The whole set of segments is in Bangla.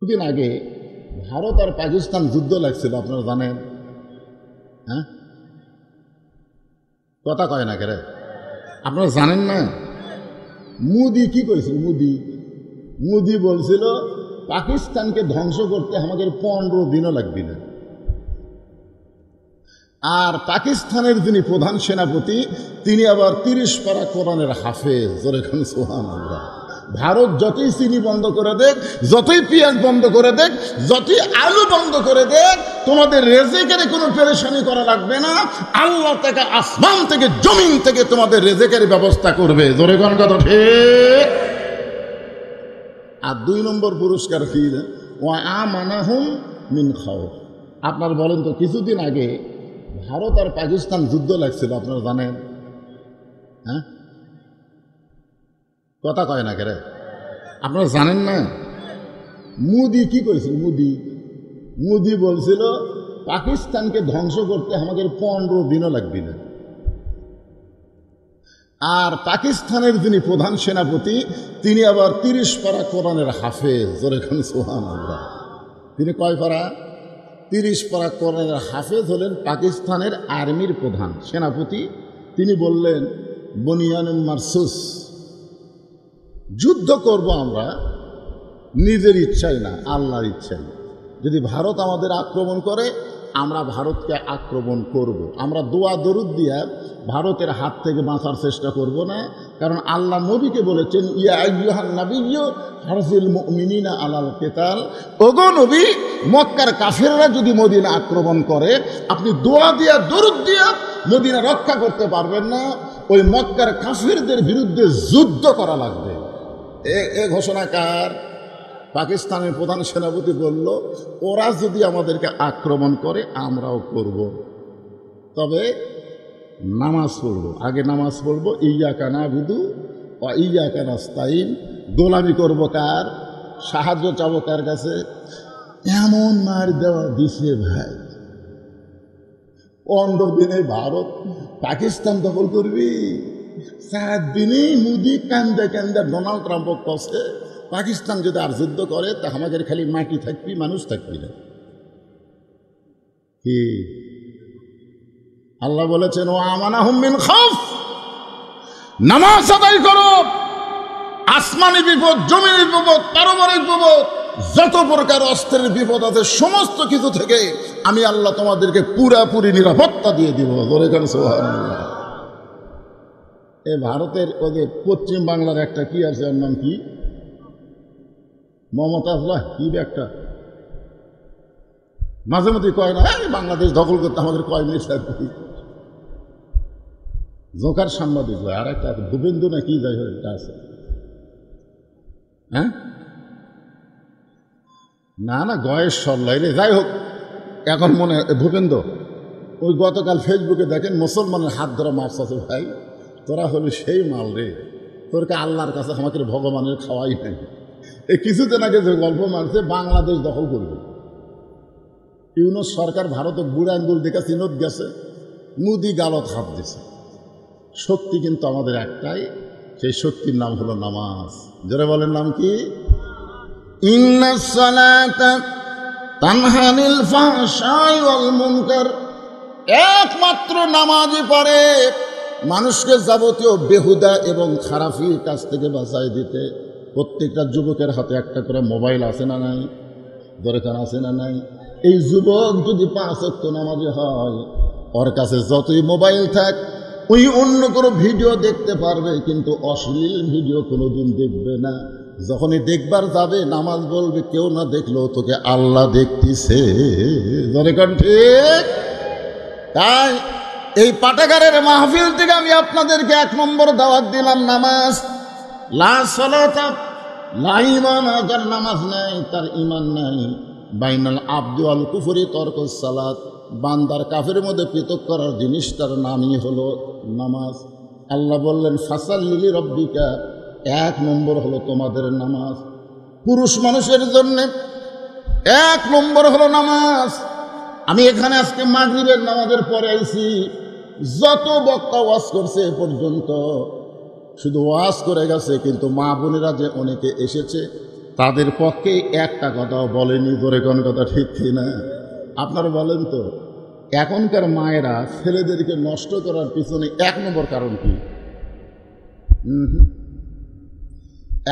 কিছুদিন আগে ভারত আর পাকিস্তান যুদ্ধ লাগছিল, আপনারা জানেন? হ্যাঁ, কথা কয় না কেরে, আপনারা জানেন না? মোদি কি কইছিল? মোদি বলছিল পাকিস্তানকে ধ্বংস করতে আমাদের 15 দিনও লাগবে না। আর পাকিস্তানের যিনি প্রধান সেনাপতি তিনি আবার 30 পারা কোরআনের হাফেজ। জোরে খান সুবহানাল্লাহ। ভারত যতই চিনি বন্ধ করে দেখ, যতই পেঁয়াজ বন্ধ করে দেখ, যতই আলু বন্ধ করে দেখ, তোমাদের রেজেকের কোনো পেরেশানি করা লাগবে না। আল্লাহ থেকে, আসমান থেকে, জমিন থেকে তোমাদের রেজেকের ব্যবস্থা করবে। জোরে কোন কথা ঠিক? আর 2 নম্বর পুরস্কার কি? ওয়া আমানাহুম মিন খাউফ। আপনার বলেন তো, কিছুদিন আগে ভারত আর পাকিস্তান যুদ্ধ লাগছিল, আপনারা জানেন? হ্যাঁ, কথা কয় না কেরে, আপনারা জানেন না? মোদি কি কইছিল? মোদি বলছিল পাকিস্তানকে ধ্বংস করতে আমাদের 15 দিনও লাগবে না। আর পাকিস্তানের যিনি প্রধান সেনাপতি তিনি আবার 30 পারা কোরআনের হাফেজ। জোরে খান সুবহানাল্লাহ। তিনি কয় পারা? 30 পারা কোরআনের হাফেজ হলেন পাকিস্তানের আর্মির প্রধান সেনাপতি। তিনি বললেন বনিয়ানুম মারসুস, যুদ্ধ করব আমরা নিজের ইচ্ছাই না, আল্লাহর ইচ্ছাই। যদি ভারত আমাদের আক্রমণ করে আমরা ভারতকে আক্রমণ করব। আমরা দোয়া দরুদ দিয়া ভারতের হাত থেকে বাঁচার চেষ্টা করব না, কারণ আল্লাহ নবীকে বলেছেন ইয়া আইয়ুহান নাবিয়্যু হারজিল মুমিনিনা আলাল কিতাল। ওগো নবী, মক্কার কাফেররা যদি মদিনা আক্রমণ করে আপনি দোয়া দিয়া দরুদ দিয়া মদিনা রক্ষা করতে পারবেন না, ওই মক্কার কাফেরদের বিরুদ্ধে যুদ্ধ করা লাগবে। এ ঘোষণা কার? পাকিস্তানের প্রধান সেনাপতি বলল ওরা যদি আমাদেরকে আক্রমণ করে আমরাও করব, তবে নামাজ পড়ব। আগে নামাজ পড়ব, ইয়্যাকা না'বুদু ওয়া ইয়্যাকা নাস্তাইন। গোলামি করব কার? সাহায্য চাবো কার কাছে? এমন মার দেওয়া দিছে ভাই, 15 দিনে ভারত পাকিস্তান দখল করবি। 7 দিনেই মোদি কান্দে কান্দে ডোনাল্ড ট্রাম্প কষে পাকিস্তান যদি আর যুদ্ধ করে তা আমাদের খালি মাটি থাকবি, মানুষ থাকবি না। কি আল্লাহ বলেছেন ও আমানাহুম মিন খাউফ, নামাজ আদায় করো। আসমানি বিপদ, জমির বিপদ, পারমাণবিক বিপদ, যত প্রকার অস্ত্রের বিপদ আছে সমস্ত কিছু থেকে আমি আল্লাহ তোমাদেরকে পুরাপুরি নিরাপত্তা দিয়ে দিব। জোরে কান সুবহানাল্লাহ। এ ভারতের ওদের পশ্চিম বাংলার একটা কি আছে, ওর নাম কি? মমতাজুল্লাহ কি একটা মাঝে মধ্যে কয় না বাংলাদেশ দখল করতে আমাদের কয় মিনিট লাগবে। জোকার সাংবাদিক হয়। আর একটা ভূপেন্দু না কি যাই হোক একটা আছে। হ্যাঁ, না না গয়ের সল্লাই রে, যাই হোক এখন মনে ভূপেন্দ্র ওই গতকাল ফেসবুকে দেখেন মুসলমানের হাত ধরা মাছ আছে। ভাই তোরা হলি সেই মাল রে, তোরকে আল্লাহর কাছে আমাকে ভগবানের খাওয়াই নাই। এই কিছুদিন আগে যে গল্প মারছে বাংলাদেশ দখল করবে, ইউনূস সরকার ভারতে বুড়া আঙ্গুল দেখা চিনত গেছে, মোদি গালত হাত দিছে। শক্তি কিন্তু আমাদের একটাই, সেই শক্তির নাম হলো নামাজ। যারা বলেন নাম কি? ইন্নাস সালাতা তানহা আনিল ফাহশাই ওয়াল মুনকার। একমাত্র নামাজই পারে মানুষকে যাবতীয় বেহুদা এবং খারাপি কাজ থেকে বাঁচাই দিতে। প্রত্যেকটা যুবকের হাতে একটা করে মোবাইল আছে না নাই? দরকার আছে না নাই? এই যুবক যদি 5 ওয়াক্ত নামাজি হয়, ওর কাছে যতই মোবাইল থাক ওই অন্য কোনো ভিডিও দেখতে পারবে, কিন্তু অশ্লীল ভিডিও কোনোদিন দেখবে না। যখনই দেখবার যাবে নামাজ বলবে কেউ না দেখলেও তোকে আল্লাহ দেখতেছে। দরকার ঠিক। তাই এই পাঠাগারের মাহফিল থেকে আমি আপনাদেরকে 1 নম্বর দাওয়াত দিলাম, নামাজ। লা সালাতা লা ঈমান, যার নামাজ নাই তার ঈমান নাই। বাইনাল আবদি ওয়াল কুফরি তরকুস সালাত, বান্দার কাফের মধ্যে পৃথক করার জিনিসটার নামই হলো নামাজ। আল্লাহ বললেন ফাসাল্লি লিরাব্বিকা, 1 নম্বর হলো তোমাদের নামাজ। পুরুষ মানুষের জন্য 1 নম্বর হলো নামাজ। আমি এখানে আজকে মাগরিবের নামাজের পরে আইছি, যত বক্তা ওয়াজ করছে এ পর্যন্ত শুধু ওয়াজ করে গেছে, কিন্তু মা বোনেরা যে অনেকে এসেছে তাদের পক্ষে একটা কথাও বলেনি, জোরে কোন কথা ঠিক কি না? আপনারা বলেন তো, এখনকার মায়েরা ছেলেদেরকে নষ্ট করার পিছনে 1 নম্বর কারণ কি?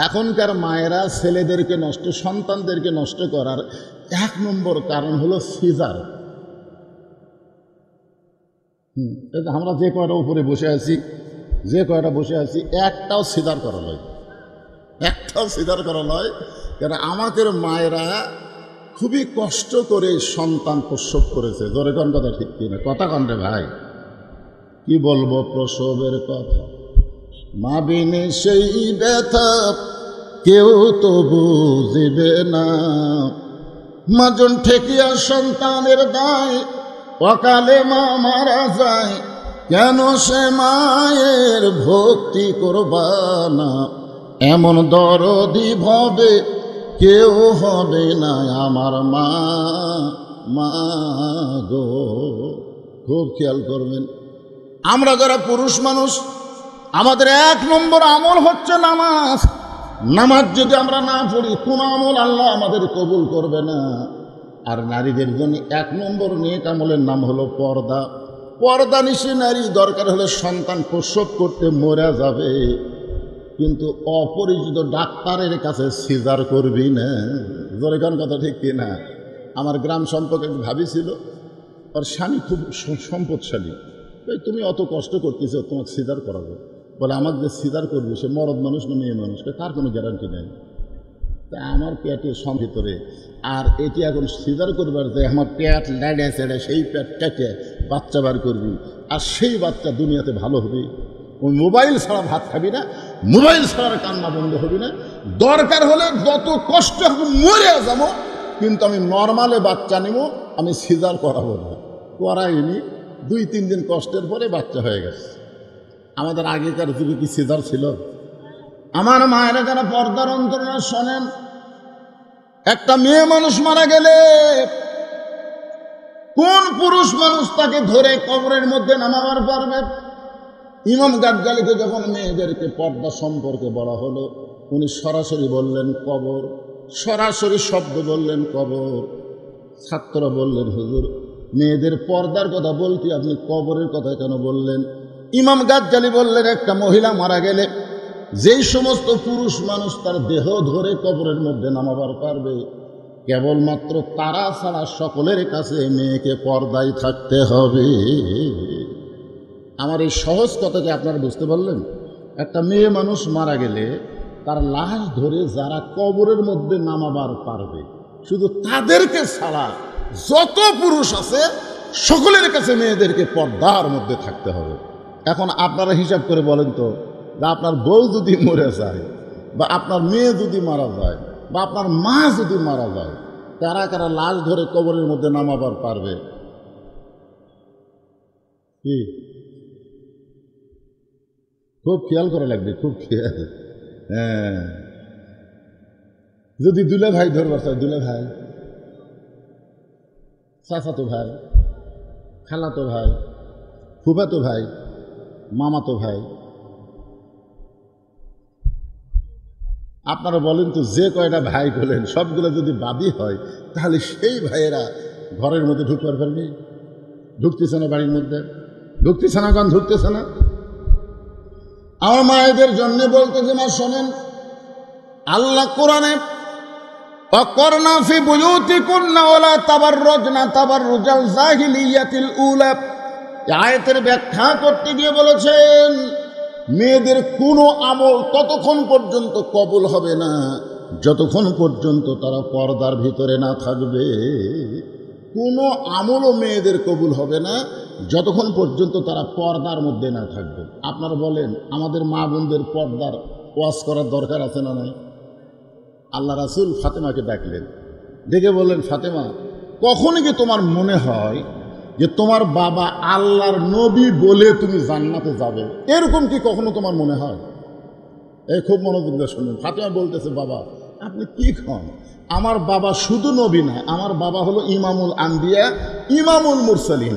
এখনকার মায়েরা ছেলেদেরকে সন্তানদেরকে নষ্ট করার 1 নম্বর কারণ হলো সিজার। আমরা যে কয়টা উপরে বসে আছি একটাও সিজার করা নয়, কেন আমাদের মায়েরা খুবই কষ্ট করে সন্তান প্রসব করেছে। জোরে কোন কথা ঠিক কিনা? কথা কন রে ভাই, কি বলবো প্রসবের কথা, মা বিনে সেই ব্যথা কেউ তো বুঝিবে না, মাজন ঠেকিয়া সন্তানের দায়, অকালে মা মারা যায়, কেন সে মায়ের ভক্তি করবা না, এমন দরদি ভবে কেউ হবে না আমার মা, মা গো। খুব খেয়াল করবেন, আমরা যারা পুরুষ মানুষ, আমাদের 1 নম্বর আমল হচ্ছে নামাজ। নামাজ যদি আমরা না পড়ি, কোন আমল আল্লাহ আমাদের কবুল করবে না। আর নারীদের জন্য 1 নম্বর নেক আমলের নাম হলো পর্দা। পর্দা নিশি নারী দরকার হলে সন্তান প্রসব করতে মরে যাবে, কিন্তু অপরিচিত ডাক্তারের কাছে সিজার করবি না। জোরে কোন কথা ঠিক কি না? আমার গ্রাম সম্পর্কে ভাবি ছিল, ওর স্বামী খুব সম্পদশালী, তুমি অত কষ্ট করতেছো, তোমাকে সিজার করাবো। বলে আমাকে যে সিজার করবে সে মরদ মানুষ না মেয়ে মানুষ, তার কোনো গ্যারান্টি নেই। তা আমার পেটে ভিতরে, আর এটি এখন সিজার করবার যে আমার পেট লাইডে চেড়ে সেই পেট কেটে বাচ্চা বার করবি, আর সেই বাচ্চা দুনিয়াতে ভালো হবে। ওই মোবাইল ছাড়া ভাত খাবি না, মোবাইল ছাড়া কান্না বন্ধ হবি না, দরকার হলে যত কষ্ট হবে মরে যাবো, কিন্তু আমি নর্মালে বাচ্চা নিব, আমি সিজার করাবো না। করাইনি, 2-3 দিন কষ্টের পরে বাচ্চা হয়ে গেছে। আমাদের আগেকার যুগে কি সিজার ছিল? আমার মায়েরা যারা পর্দার অন্তরাল শোনেন, একটা মেয়ে মানুষ মারা গেলে কোন পুরুষ মানুষ তাকে ধরে কবরের মধ্যে নামাবার পারবে? ইমাম গাজ্জালিকে যখন মেয়েদেরকে পর্দা সম্পর্কে বলা হলো, উনি সরাসরি বললেন কবর, সরাসরি শব্দ বললেন কবর। ছাত্ররা বললেন হুজুর, মেয়েদের পর্দার কথা বলতে আপনি কবরের কথা কেন বললেন? ইমাম গাজ্জালি বললেন, একটা মহিলা মারা গেলে যেই সমস্ত পুরুষ মানুষ তার দেহ ধরে কবরের মধ্যে নামাবার পারবে, কেবলমাত্র তারা ছাড়া সকলের কাছে মেয়েকে পর্দায় থাকতে হবে। আমার এই সহজ কথাকে আপনারা বুঝতে পারলেন? একটা মেয়ে মানুষ মারা গেলে তার লাশ ধরে যারা কবরের মধ্যে নামাবার পারবে, শুধু তাদেরকে ছাড়া যত পুরুষ আছে সকলের কাছে মেয়েদেরকে পর্দার মধ্যে থাকতে হবে। এখন আপনারা হিসাব করে বলেন তো, যে আপনার বউ যদি মরে যায়, বা আপনার মেয়ে যদি মারা যায়, বা আপনার মা যদি মারা যায়, কারা কারা লাশ ধরে কবরের মধ্যে নামাবার পারবে? কি খুব খেয়াল করা লাগবে, খুব খেয়াল। হ্যাঁ, যদি দুলে ভাই ধরবার চায়, দুলে ভাই, চাচাতো ভাই, খালাতো ভাই, ফুফাতো ভাই, মামাতো ভাই, আপনারা বলেন তো, যে কয়টা ভাই বলেন সবগুলো যদি বাদী হয়, তাহলে সেই ভাইয়েরা ঘরের মধ্যে ঢুকবার পারবে? ঢুকতেছে না, বাড়ির মধ্যে ঢুকতেছে না, কারণ ঢুকতেছে না। আমার মায়েদের জন্য বলতে যে, মা শোনেন, আল্লাহ কোরআনে অকরনা ফি বুয়ুতিকুন্না ওয়ালা তাবাররুজনা তাবাররুজাল জাহিলিয়াতিল উলা, আয়াতের ব্যাখ্যা করতে গিয়ে বলেছেন, মেয়েদের কোনো আমল ততক্ষণ পর্যন্ত কবুল হবে না যতক্ষণ পর্যন্ত তারা পর্দার ভিতরে না থাকবে। কোনো আমলও মেয়েদের কবুল হবে না যতক্ষণ পর্যন্ত তারা পর্দার মধ্যে না থাকবে। আপনারা বলেন, আমাদের মা বোনদের পর্দার ওয়াজ করার দরকার আছে না নাই? আল্লাহ রাসূল ফাতেমাকে ডাকলেন, ডেকে বললেন, ফাতেমা, কখনই কি তোমার মনে হয় যে তোমার বাবা আল্লাহর নবী বলে তুমি জান্নাতে যাবে? এরকম কি কখনো তোমার মনে হয়? এই খুব মনোযোগ দিয়ে শুনুন। ফাতেমা বলতেছে, বাবা আপনি কি খান? আমার বাবা শুধু নবী না, আমার বাবা হলো ইমামুল আম্বিয়া, ইমামুল মুরসালিন।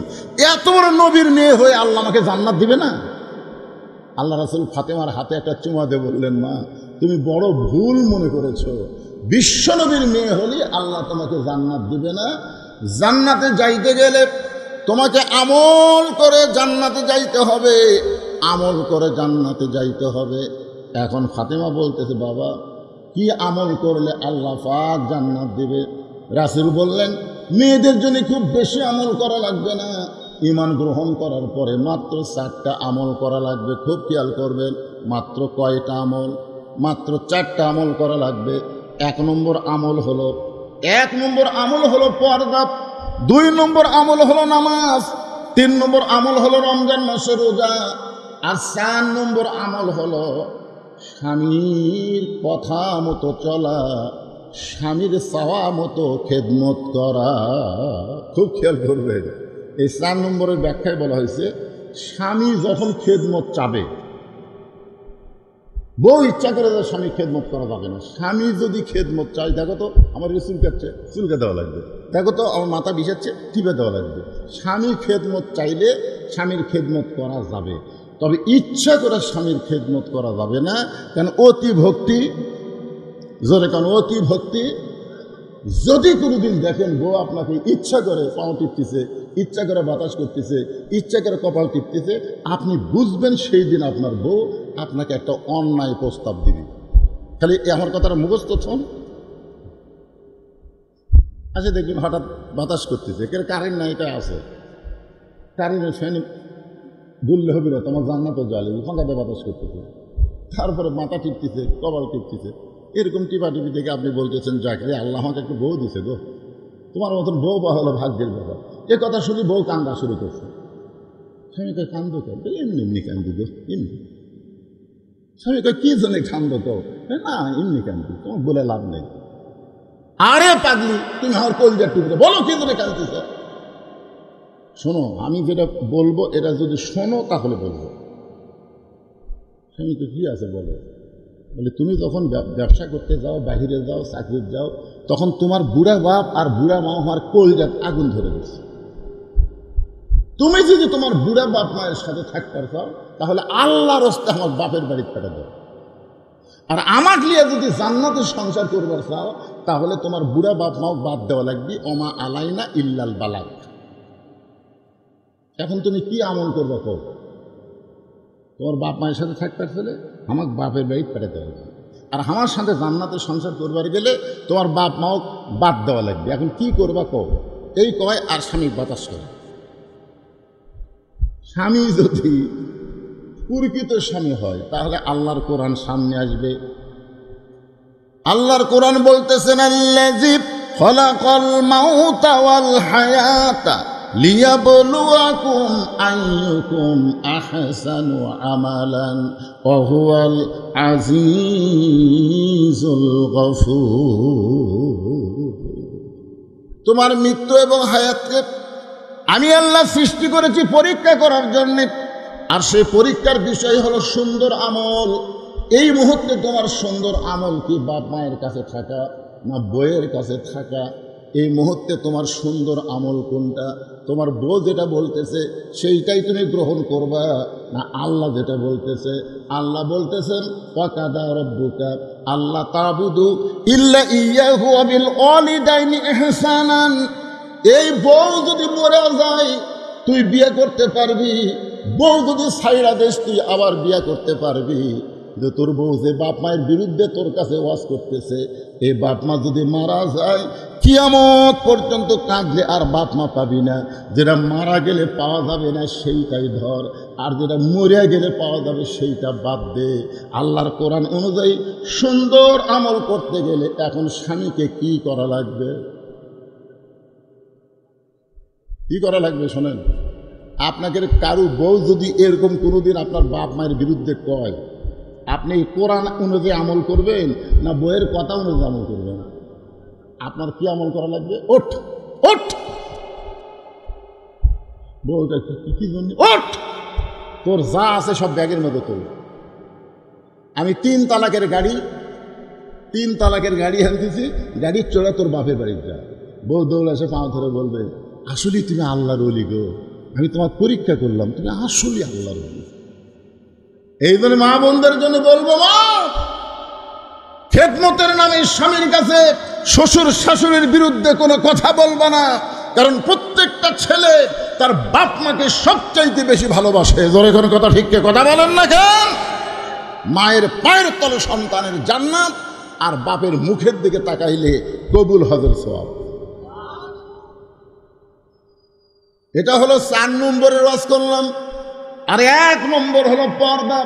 এত বড় নবীর মেয়ে হয়ে আল্লাহ আমাকে জান্নাত দিবে না? আল্লাহ রাসূল ফাতেমার হাতে একটা চুমা দিয়ে বললেন, মা তুমি বড় ভুল মনে করেছো, বিশ্বনবীর মেয়ে হলে আল্লাহ তোমাকে জান্নাত দিবে না। জান্নাতে যাইতে গেলে তোমাকে আমল করে জান্নাতে যাইতে হবে, আমল করে জান্নাতে যাইতে হবে। এখন ফাতেমা বলতেছে, বাবা কি আমল করলে আল্লাহ পাক জান্নাত দিবে? রাসূল বললেন, মেয়েদের জন্য খুব বেশি আমল করা লাগবে না, ঈমান গ্রহণ করার পরে মাত্র 4টা আমল করা লাগবে। খুব খেয়াল করবেন, মাত্র কয়টা আমল? মাত্র 4টা আমল করা লাগবে। 1 নম্বর আমল হলো পর্দা, 2 নম্বর আমল হলো নামাজ, 3 নম্বর আমল হলো রমজান মাসে রোজা, আর 4 নম্বর আমল হলো স্বামীর কথা মতো চলা, স্বামীর চাওয়া মতো খেদমত করা। খুব খেয়াল করবে, এই 4 নম্বরের ব্যাখ্যায় বলা হয়েছে, স্বামী যখন খেদমত চাবে, বউ ইচ্ছা করে যে স্বামী খেদমত করা যাবে না। স্বামী যদি খেদমত চায়, দেখো তো আমার চুলকাচ্ছে, চুলকে দেওয়া লাগবে, দেখো তো আমার মাথা বিষাচ্ছে, টিপে দেওয়া লাগবে। স্বামী খেদমত চাইলে স্বামীর খেদমত করা যাবে, তবে ইচ্ছা করে স্বামীর খেদমত করা যাবে না। কেন? অতি ভক্তি, জোরে কেন? অতি ভক্তি। যদি কোনোদিন দেখেন বউ আপনাকে ইচ্ছা করে পাও টিপতেছে, ইচ্ছা করে বাতাস করতেছে, ইচ্ছা করে কপাল টিপতেছে, আপনি বুঝবেন সেই দিন আপনার বউ আপনাকে একটা অন্যায় প্রস্তাব দিবে। খালি আমার কথাটা মুখস্থ ছন। আচ্ছা দেখবেন হঠাৎ বাতাস করতেছে, কারেন্ট নাই, এটা আছে, কারেন্টের ফ্যান বললে হবে না, তোমার জান্নাতও জ্বালে, ফাঁকাতে বাতাস করতেছে, তারপরে মাথা টিপতেছে, কপাল টিপতেছে, এরকম টিপাটিপি থেকে আপনি বলতেছেন, যাক রে আল্লাহ আমাকে একটু বউ দিছে গো, তোমার মতন বউ বা হলো ভাগ্যের ব্যাপার। এ কথা শুনে বউ কান্দা শুরু করছে। স্বামীকে কান্দো তো? এমনি এমনি কান্দি গো, এমনি। স্বামীকে কি জন্য কান্দো তো? না এমনি কান্দি, তোমার বলে লাভ নেই। আরে পাগলি, তুমি আমার কলজার টুকরো, বলো কি জন্য কান্দিছ? শোনো, আমি যেটা বলবো এটা যদি শোনো তাহলে বলবো। স্বামীকে কি আছে বলো? বলে তুমি যখন ব্যবসা করতে যাও, বাহিরে যাও, চাকরি যাও, তখন তোমার বুড়া বাপ আর বুড়া মা হওয়ার কলজাত আগুন ধরে গেছে। তুমি যদি তোমার বুড়া বাপ মায়ের সাথে থাকতে চাও, তাহলে আল্লাহর রাস্তায় আমার বাপের বাড়িতে পাঠা দাও। আর আমার লিয়ে যদি জান্নাতের সংসার করবার চাও, তাহলে তোমার বুড়া বাপ মাও বাদ দেওয়া লাগবে, ওমা আলাইনা ইল্লাল বালাগ। এখন তুমি কি আমল করবে? কও, তোমার বাপ মায়ের সাথে থাকতে চলে আমাকে বাপের বাড়ি পাঠাতে হবে, আর আমার সাথে জান্নাতের সংসার করবার গেলে তোমার বাপ মাও বাদ দেওয়া লাগবে। এখন কি করবা? কও। এই কয় আর স্বামী বাতাস করে। স্বামী যদি প্রকৃত স্বামী হয়, তাহলে আল্লাহর কোরআন সামনে আসবে। আল্লাহর কোরআন বলতেছেন, আল্লাযী খালাকাল মাউতা ওয়াল হায়াতা লিয়াবলুয়াকুম আইয়ুকুম আহসানু আমালান ওয়া হুয়াল আজিজুল গফুর। তোমার মৃত্যু এবং হায়াতকে আমি আল্লাহ সৃষ্টি করেছি পরীক্ষা করার জন্যে, আর সেই পরীক্ষার বিষয় হলো সুন্দর আমল। এই মুহূর্তে তোমার সুন্দর আমল কি বাপ মায়ের কাছে থাকা না বইয়ের কাছে থাকা? এই মুহূর্তে তোমার সুন্দর আমল কোনটা? তোমার বউ যেটা বলতেছে সেইটাই তুমি গ্রহণ করবা, না আল্লাহ যেটা বলতেছে? আল্লাহ বলতেছেন, ওয়াকাদা রাব্বুকা আল্লা তা'বুদু ইল্লা ইয়্যাহু ওয়া বিল ওয়ালিদাইনি ইহসানান। এই বউ যদি মরে যায় তুই বিয়ে করতে পারবি, বউ যদি ছাইড়া দেশ তুই আবার বিয়ে করতে পারবি। যে তোর বউ যে বাপ মায়ের বিরুদ্ধে তোর কাছে ওয়াজ করতেছে, এই বাপ মা যদি মারা যায় কিয়ামত পর্যন্ত কাঁদলে আর বাপ মা পাবি না। যেটা মারা গেলে পাওয়া যাবে না সেইটাই ধর, আর যেটা মরে গেলে পাওয়া যাবে সেইটা বাদ দে। আল্লাহর কোরআন অনুযায়ী সুন্দর আমল করতে গেলে এখন স্বামীকে কি করা লাগবে? কি করা লাগবে শোনেন। আপনাকে কারু বউ যদি এরকম কোনোদিন আপনার বাপ মায়ের বিরুদ্ধে কয়, আপনি কোরআন অনুযায়ী আমল করবেন না বইয়ের কথা অনুযায়ী আমল করবেন? আপনার কি আমল করা লাগবে? ওঠ ওঠ, বউটা কি জন্য ওঠ, তোর যা আছে সব ব্যাগের মধ্যে তোল। আমি 3 তালাকের গাড়ি আনতেছি, গাড়ির চড়া তোর বাপের বাড়ির যা। বউ দৌড় এসে পা ধরে বলবে, আসলেই তুমি আল্লাহর ওলি গো, আমি তোমার পরীক্ষা করলাম, তুমি আসলেই আল্লাহর ওলি। এই জন্য মা বোনদের জন্য বলবো, মা, 3 তালাকের গাড়ি আনতেছি, গাড়ির চড়া তোর বাপের বাড়ির যা। বউ দৌড় এসে পা ধরে বলবে, আসলেই তুমি আল্লাহর ওলি গো, আমি তোমার পরীক্ষা করলাম, তুমি আসলেই আল্লাহর ওলি। এই জন্য খেদমতের নামে স্বামীর কাছে শ্বশুর শাশুড়ির বিরুদ্ধে কোনো কথা বলবা না, কারণ প্রত্যেকটা ছেলে তার বাপ মাকে সবচাইতে বেশি ভালোবাসে। জোরে কোনো কথা ঠিককে কথা বলেন না কেন? মায়ের পায়ের তলে সন্তানের জান্নাত, আর বাপের মুখের দিকে তাকাইলে কবুল হজের সওয়াব। এটা হলো 4 নম্বরের ওয়াজ করলাম। আর 1 নম্বর হলো পর্দা।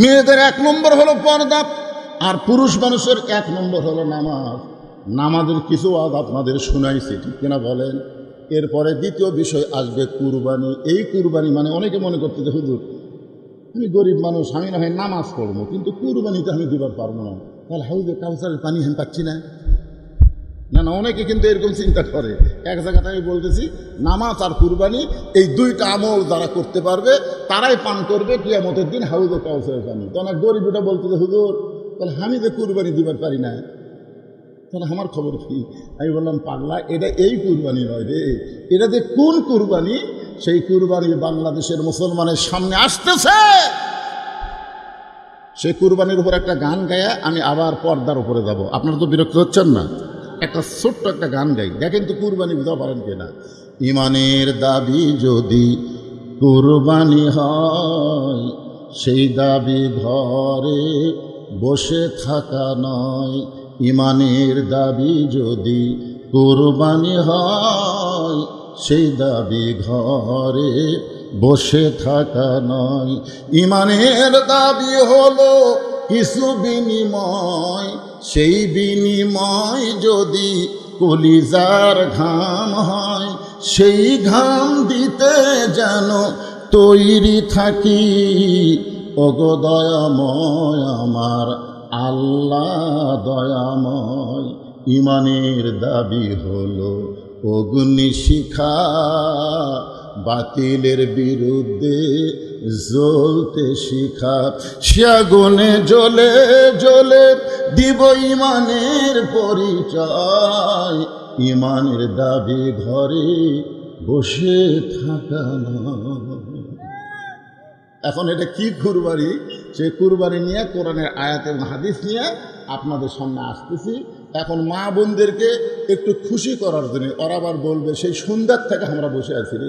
মেয়েদের 1 নম্বর হলো পর্দা, আর পুরুষ মানুষের 1 নম্বর হলো নামাজ। নামাজের কিছু ওয়াজ আপনাদের শুনাইছি, ঠিক কিনা বলেন? এরপরে দ্বিতীয় বিষয় আসবে কুরবানি। এই কুরবানি মানে অনেকে মনে করতে যে হুজুর আমি গরিব মানুষ, আমি না হয় নামাজ পড়বো, কিন্তু কুরবানিতে আমি দিবার পারবো না, তাহলে হাউজে কাউসারের পানি আমি পাচ্ছি না। না না, অনেকে কিন্তু এরকম চিন্তা করে। এক জায়গাতে আমি বলতেছি, নামাজ আর কুরবানি এই 2টা আমল যারা করতে পারবে তারাই পান করবে কিয়ামতের দিন হাউজে কাউসারের পানি। তখন গরিবটা বলতেছে হুজুর তাহলে আমি যে কুরবানি দিবার পারি না, তাহলে আমার খবর কি? আমি বললাম পাগলা, এটা এই কুরবানি নয় রে, এটা যে কোন কুরবানি, সেই কুরবানি বাংলাদেশের মুসলমানের সামনে আসতেছে। সেই কুরবানির উপর একটা গান গায়া আমি আবার পর্দার উপরে যাব। আপনারা তো বিরক্ত হচ্ছেন না? একটা ছোট্ট একটা গান গাই, দেখেন তো কুরবানি বুঝতে পারেন কিনা। ইমানের দাবি যদি কুরবানি হয়, সেই দাবি ঘরে বসে থাকা নয়। ইমানের দাবি যদি কুরবানি হয়, সেই দাবি ঘরে বসে থাকা নয়। ইমানের দাবি হলো কিছু বিনিময়, সেই বিনিময় যদি কলিজার ঘাম হয়, সেই ঘাম দিতে যেন তৈরি থাকি। ওগো দয়াময় আমার আল্লাহ দয়াময়। ইমানের দাবি হলো অগ্নিশিখা, বাতিলের বিরুদ্ধে জ্বলতে শিখা। সে আগুনে জ্বলে জ্বলে দিব ইমানের পরিচয়। ইমানের দাবি ঘরে বসে থাকা নয়। এখন এটা কি কুরবানি, সে কুরবানি নিয়ে কোরআনের আয়াতের হাদিস নিয়ে আপনাদের সামনে আসতেছি। এখন মা বোনদেরকে একটু খুশি করার জন্য ওরা আবার বলবে সেই সন্ধ্যার থেকে আমরা বসে আছি রে,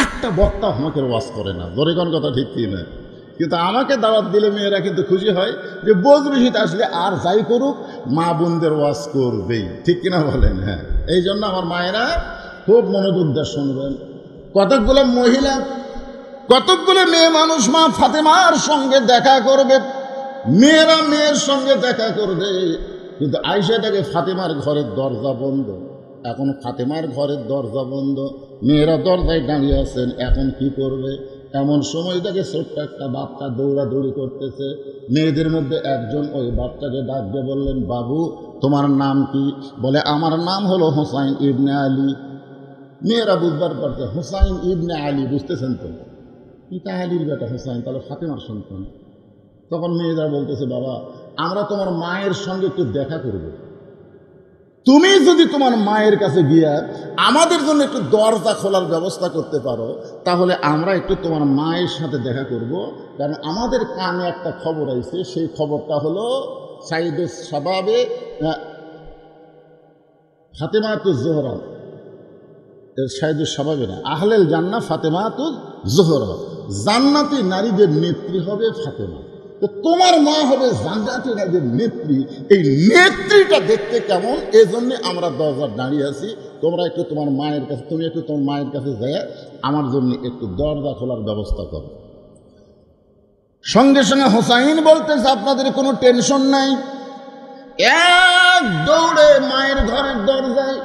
একটা বক্তা আমাকে ওয়াজ করে না। ধরে কোন কথা ঠিক কি না? কিন্তু আমাকে দাওয়াত দিলে মেয়েরা কিন্তু খুশি হয় যে বজরুহিত আসলে আর যাই করুক মা বোনদের ওয়াজ করবেই, ঠিক কিনা বলেন? হ্যাঁ, এই জন্য আমার মায়েরা খুব মনোযোগ দিয়ে শুনবেন। কতকগুলো মহিলা, কতকগুলো মেয়ে মানুষ মা ফাতেমার সঙ্গে দেখা করবে, মেয়েরা মেয়ের সঙ্গে দেখা করবে, কিন্তু আয়েশা দেখে ফাতেমার ঘরের দরজা বন্ধ। এখন ফাতেমার ঘরের দরজা বন্ধ, মেয়েরা দরজায় দাঁড়িয়ে আছেন, এখন কি করবে? এমন সময় দেখে ছোট্ট একটা বাচ্চা দৌড়াদৌড়ি করতেছে। মেয়েদের মধ্যে একজন ওই বাচ্চাকে ডাক দিয়ে বললেন, বাবু তোমার নাম কি? বলে আমার নাম হলো হুসাইন ইবনে আলী। মেয়েরা বুঝবার পারছে হুসাইন ইবনে আলী, বুঝতেছেন তো? পিতা আলীর বেটা হুসাইন, তাহলে ফাতেমার সন্তান। তখন মেয়েরা বলতেছে, বাবা আমরা তোমার মায়ের সঙ্গে একটু দেখা করব, তুমি যদি তোমার মায়ের কাছে গিয়া আমাদের জন্য একটু দরজা খোলার ব্যবস্থা করতে পারো, তাহলে আমরা একটু তোমার মায়ের সাথে দেখা করব। কারণ আমাদের কানে একটা খবর আইছে, সেই খবরটা হলো সাইদুস শাবাবে ফাতেমাতুজ জোহরা, সাইদুস শাবাবে না, আহলেল জান্নাহ ফাতেমাতুজ জোহরা, জান্নাতি নারীদের নেত্রী হবে ফাতেমা। তো তোমার মা হবে জান্নাতি নারীদের নেত্রী। এই নেত্রীটা দেখতে কেমন, এই জন্যে আমরা দরজার দাঁড়িয়ে আছি। তোমরা একটু তোমার মায়ের কাছে, তুমি একটু তোমার মায়ের কাছে যায় আমার জন্য একটু দরজা খোলার ব্যবস্থা করো। সঙ্গে সঙ্গে হোসাইন বলতেছে, আপনাদের কোনো টেনশন নাই। এক দৌড়ে মায়ের ঘরের দরজায়।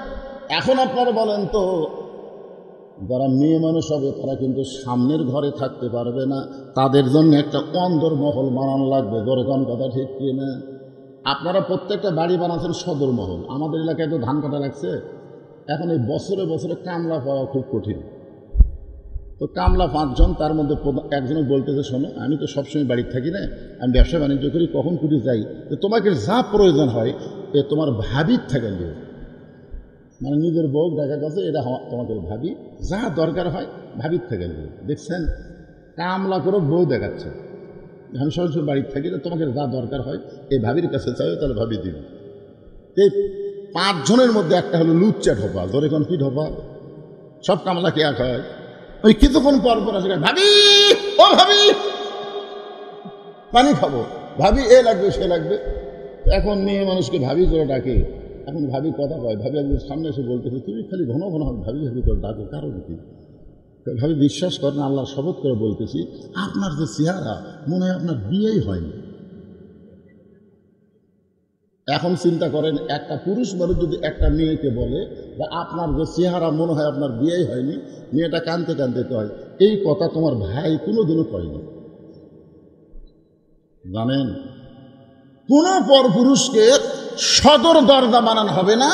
এখন আপনারা বলেন তো, যারা মেয়ে মানুষ হবে তারা কিন্তু সামনের ঘরে থাকতে পারবে না, তাদের জন্য একটা অন্দরমহল বানানো লাগবে। দরকার কথা ঠিক কি না? আপনারা প্রত্যেকটা বাড়ি বানাচ্ছেন সদরমহল। আমাদের এলাকায় তো ধান কাটা লাগছে, এখন এই বছরে বছরে কামলা পাওয়া খুব কঠিন। তো কামলা 5 জন, তার মধ্যে একজনে বলতেছে, শোনো আমি তো সবসময় বাড়িতে থাকি না, আমি ব্যবসা বাণিজ্য করি, কখন কুটি যাই, তো তোমাকে যা প্রয়োজন হয় এ তোমার ভাবির থাকে দিও। মানে নিজের বউ দেখা গেছে, এটা তোমাদের ভাবি, যা দরকার হয় ভাবির থেকে দিও। দেখছেন কামলা করে বউ দেখাচ্ছে। আমি সরাসরি বাড়িতে থাকি, তোমাকে যা দরকার হয় এই ভাবির কাছে চাইও, তাহলে ভাবি দিবি। এই 5 জনের মধ্যে একটা হলো লুচ্চা ঢোপা, ধরে কোন কি ঢোপা, সব কামলা কে এক হয়, ওই কিছুক্ষণ পর পর আসে ভাবি, ও ভাবি পানি খাবো, ভাবি এ লাগবে সে লাগবে। এখন মেয়ে মানুষকে ভাবি করে ডাকে, এখন ভাবি কথা কয়, ভাবি একদিন সামনে এসে বলতেছে তুমি খালি ঘন ঘন ভাবি ভাবি করে ডাকো, কারণ কি? ভাবি বিশ্বাস করেন, আল্লাহ শপথ করে বলতেছি, আপনার যে চেহারা মনে হয় আপনার বিয়েই হয়নি। এখন চিন্তা করেন, একটা পুরুষ মানুষ যদি একটা মেয়েকে বলে যে আপনার যে চেহারা মনে হয় আপনার বিয়েই হয়নি, মেয়েটা কাঁদতে কাঁদতে কয় এই কথা তোমার ভাই কোনোদিনও কয়নি। জানেন, কোনো পরপুরুষকে সদর দরজা বানানো হবে না,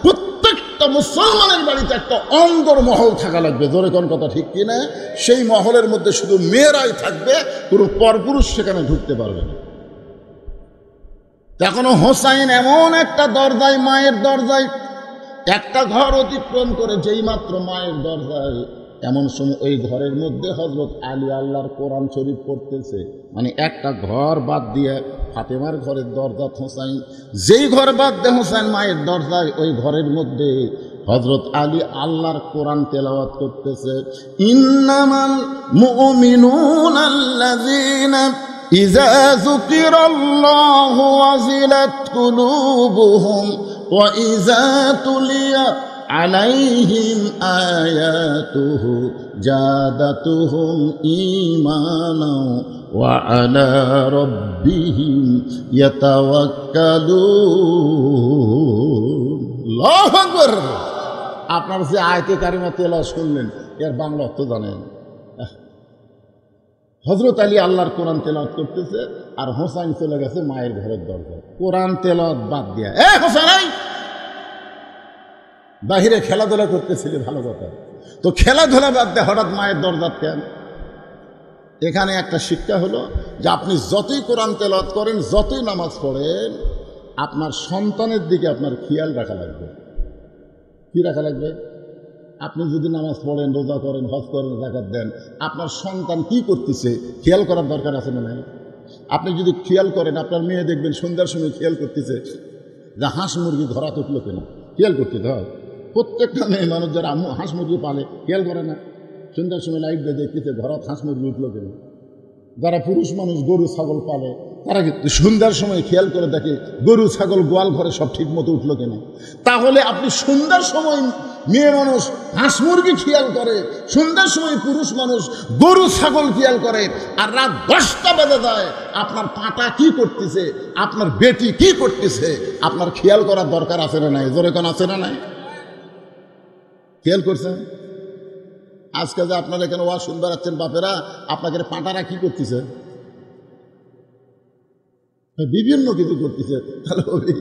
প্রত্যেকটা মুসলমানের বাড়িতে একটা অন্দর মহল থাকা লাগবে, জোরে কোন কথা ঠিক কিনা? সেই মহলের মধ্যে শুধু মেয়েরাই থাকবে, কোনো পরপুরুষ সেখানে ঢুকতে পারবে না। এখনো হোসাইন এমন একটা দরজায়, মায়ের দরজায় একটা ঘর অতিক্রম করে যেই মাত্র মায়ের দরজায়, এমন সময় ওই ঘরের মধ্যে হযরত আলী আল্লাহর কোরআন শরীফ পড়তেছে, মানে একটা ঘর বাদ দিয়ে ফাতেমার ঘরের দরজা হোসাইন, যেই ঘর বাদ দিয়ে হোসাইন মায়ের দরজায়, ওই ঘরের মধ্যে হযরত আলী আল্লাহর কোরআন তেলাওয়াত করতেছে। ইন্নামাল মুমিনুনা আল্লাযীনা ইযা যুকিরাল্লাহু ওয়াজিলাত কুলুবুহুম ওয়া ইযা তুলিয়াত আলাইহিম আয়াতুহু জাদাতুহুম ঈমানা ওয়া আলা রাব্বিহিম ইয়াতাওয়াক্কালুন। আল্লাহু আকবার। আপনারা যে আয়াতে কারিমা তেলাওয়াত শুনলেন, এর বাংলা অর্থ জানেন? হযরত আলী আল্লাহর কোরআন তেলাওয়াত করতেছে, আর হোসাইন চলে গেছে মায়ের ঘরের দরজায়, কোরআন তেলাওয়াত বাদ দিয়া। হোসাইন বাহিরে খেলাধুলা করতেছিলি, ভালো কথা, তো খেলাধুলা বাদ দিয়ে হঠাৎ মায়ের দরজাত কেন? এখানে একটা শিক্ষা হলো যে আপনি যতই কোরআন তেলাওয়াত করেন, যতই নামাজ পড়েন, আপনার সন্তানের দিকে আপনার খেয়াল রাখা লাগবে। কি রাখা লাগবে? আপনি যদি নামাজ পড়েন, রোজা করেন, হজ করেন, যাকাত দেন, আপনার সন্তান কি করতেছে খেয়াল করার দরকার আছে না নাই? আপনি যদি খেয়াল করেন, আপনার মেয়ে দেখবেন সন্ধ্যার সময় খেয়াল করতেছে যে হাঁস মুরগি ধরা উঠলো কেন, খেয়াল করতে হয়। প্রত্যেকটা মেয়ে মানুষ যারা হাঁস মুরগি পালে খেয়াল করে না, সন্ধ্যার সময় লাইট দিয়ে দেখতেছে ঘরত হাঁস মুরগি উঠলো কেন। যারা পুরুষ মানুষ গরু ছাগল পালে, তারা কিন্তু সন্ধ্যার সময় খেয়াল করে দেখে গরু ছাগল গোয়াল ঘরে সব ঠিক মতো উঠলো কেন। তাহলে আপনি সন্ধ্যার সময় মেয়ে মানুষ হাঁস মুরগি খেয়াল করে, সন্ধ্যার সময় পুরুষ মানুষ গরু ছাগল খেয়াল করে, আর রাত 10টা বেজে যায় আপনার পাটা কি করতেছে, আপনার বেটি কি করতেছে, আপনার খেয়াল করার দরকার আছে না নাই? জোরে কোন আছে না নাই? খেয়াল করছেন? আজকে যে আপনারা এখানে ওয়াজ শুনতে যাচ্ছেন, বাপেরা আপনাকে পাটারা কি করতেছে, বিভিন্ন কিছু করতেছে, তাহলে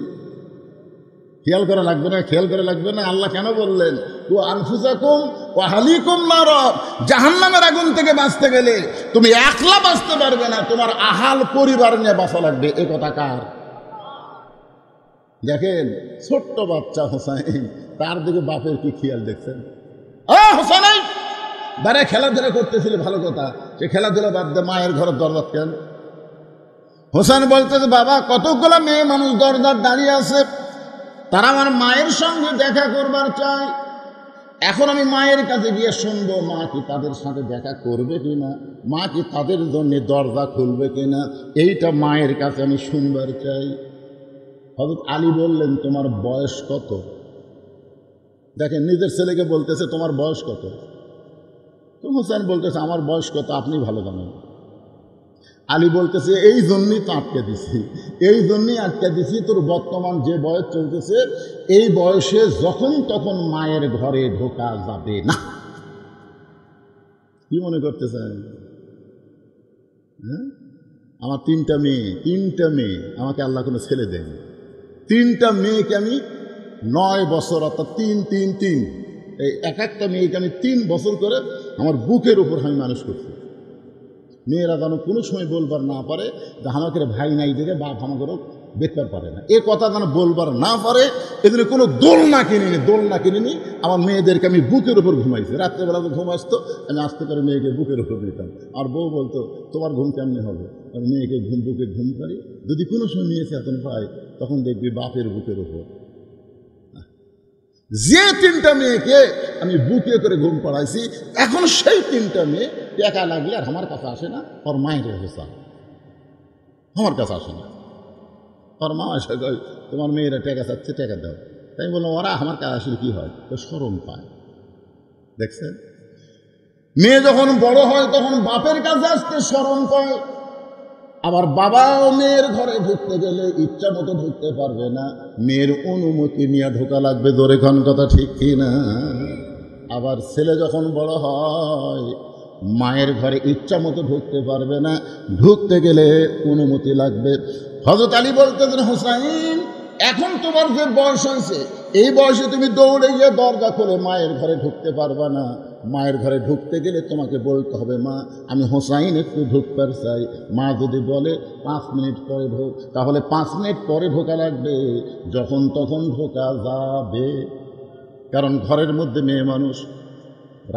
খেয়াল করা লাগবে না? খেয়াল করা লাগবে না? আল্লাহ কেন বললেন ও আনফুসাকুম ওয়া আহলিকুম নার, জাহান্নামের আগুন থেকে বাঁচতে গেলে তুমি একলা বাঁচতে পারবে না, তোমার আহাল পরিবার নিয়ে বাঁচা লাগবে। এ কথা কার? দেখেন ছোট্ট বাচ্চা হোসাইন, তার দিকে বাপের কি খেয়াল দেখছেন? হোসাইন বারে খেলাধুলা করতেছিল, ভালো কথা, সে খেলাধুলা বাদ দিয়ে মায়ের ঘরের দরজা কেন? হোসেন বলতেছে বাবা, কতগুলো মেয়ে মানুষ দরজার দাঁড়িয়ে আছে, তারা আমার মায়ের সঙ্গে দেখা করবার চায়। এখন আমি মায়ের কাছে গিয়ে শুনবো মা কি তাদের সাথে দেখা করবে কিনা, মা কি তাদের জন্য দরজা খুলবে কিনা, এইটা মায়ের কাছে আমি শুনবার চাই। হযরত আলী বললেন তোমার বয়স কত? দেখেন নিজের ছেলেকে বলতেছে তোমার বয়স কত। তো হোসেন বলতেছে আমার বয়স কত আপনি ভালো জানেন। আলী বলতেছে এই জন্যই তো আটকে দিছি, এই জন্যই আটকে দিছি, তোর বর্তমান যে বয়স চলতেছে এই বয়সে যখন তখন মায়ের ঘরে ঢোকা যাবে না। কি মনে করতেছেন? হ্যাঁ, আমার 3টা মেয়ে, আমাকে আল্লাহ কোনো ছেলে দেয়নি। 3টা মেয়েকে আমি 9 বছর, অর্থাৎ 3 এই একটা মেয়েকে আমি 3 বছর করে আমার বুকের উপর আমি মানুষ করছি। মেয়েরা যেন কোনো সময় বলবার না পারে যে আমাকে ভাই নাই দেখে বাপ আমাকে দেখতে পারে না। এ কথা যেন বলবার না পারে এজন্য কোনো দোলনা কিনিনি। আমার মেয়েদেরকে আমি বুকের উপর ঘুমাইছি, রাত্রেবেলা তো ঘুম আসতো, আমি আস্তে করে মেয়েকে বুকের উপর দিতাম। আর বউ বলতো তোমার ঘুম কেমনি হবে, আমি মেয়েকে বুকে ঘুম পারি। যদি কোনো সময় নিয়ে চেতন পাই তখন দেখবি বাপের বুকের উপর। যে 3টা মেয়েকে আমি বুকে করে ঘুম পাড়াইছি, এখন সেই 3টা মেয়ে টাকা লাগলে আর আমার কাছে আসে না, ওর মায়ের কাছে চায়, আমার কাছে আসে না। ওর মা এসে কয় তোমার মেয়েরা টাকা চাচ্ছে, টাকা দাও। তাই বললাম ওরা আমার কাছে আসলে কী হয়, তো শরম পায়। দেখছেন, মেয়ে যখন বড় হয় তখন বাপের কাছে আসতে শরম পায়। আবার বাবাও মেয়ের ঘরে ঢুকতে গেলে ইচ্ছা মতো ঢুকতে পারবে না, মেয়ের অনুমতি নিয়ে ঢোকা লাগবে। জোরে খান কথা ঠিক কি না? আবার ছেলে যখন বড় হয় মায়ের ঘরে ইচ্ছা মতো ঢুকতে পারবে না, ঢুকতে গেলে অনুমতি লাগবে। হযরত আলী বলতেছেন হুসাইন, এখন তোমার যে বয়স হয়েছে, এই বয়সে তুমি দৌড়ে গিয়ে দরজা খুলে মায়ের ঘরে ঢুকতে পারবা না। মায়ের ঘরে ঢুকতে গেলে তোমাকে বলতে হবে মা আমি হোসাইন একটু ঢুকতে চাই। মা যদি বলে 5 মিনিট পরে ঢোক, তাহলে 5 মিনিট পরে ঢোকা লাগবে, যখন তখন ঢোকা যাবে। কারণ ঘরের মধ্যে মেয়ে মানুষ,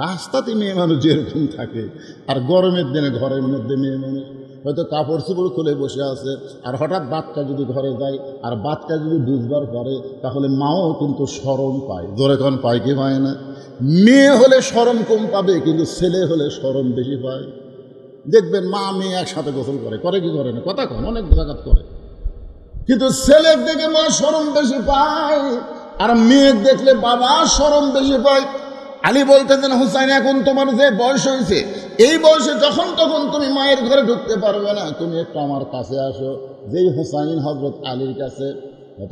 রাস্তাতে মেয়ে মানুষ যেরকম থাকে, আর গরমের দিনে ঘরের মধ্যে মেয়ে মানুষ হয়তো কাপড় চোপড় খুলে বসে আছে, আর হঠাৎ বাচ্চা যদি ঘরে যায় আর বাচ্চা যদি বুঝবার পারে, তাহলে মাও কিন্তু শরম পায়। জোরে কোন পায় কি পায় না? মেয়ে হলে শরম কম পাবে, কিন্তু ছেলে হলে শরম বেশি পায়। দেখবেন মা মেয়ে একসাথে গোসল করে কি করে না, কথা কন, অনেক জায়গা করে। কিন্তু ছেলের দেখে মা শরম বেশি পায়, আর মেয়ের দেখলে বাবা শরম বেশি পায়। আলী বলতেছেন হুসাইন, এখন তোমার যে বয়স হয়েছে, এই বয়সে যখন তখন তুমি মায়ের ঘরে ঢুকতে পারবে না, তুমি একটু আমার কাছে আসো। যেই হুসাইন হযরত আলীর কাছে,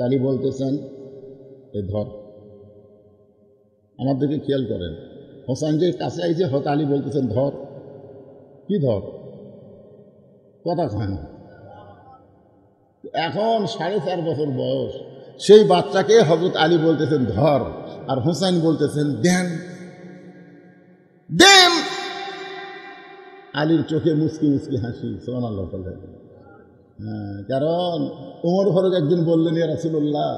আলী বলতেছেন এ ধর, আমার দিকে খেয়াল করেন, হুসাইন যে কাছে আইছে হযরত আলী বলতেছেন ধর। কি ধর? কথা কয় না। এখন 4.5 বছর বয়স, সেই বাচ্চাকে হযরত আলী বলতেছেন ধর, আর হুসাইন বলতেছেন দেন দেন। আলীর চোখে মুচকি মুচকি হাসি, সুবহানাল্লাহ। হ্যাঁ, কারণ ওমর ফারুক একদিন বললেন ইয়া রাসূলুল্লাহ,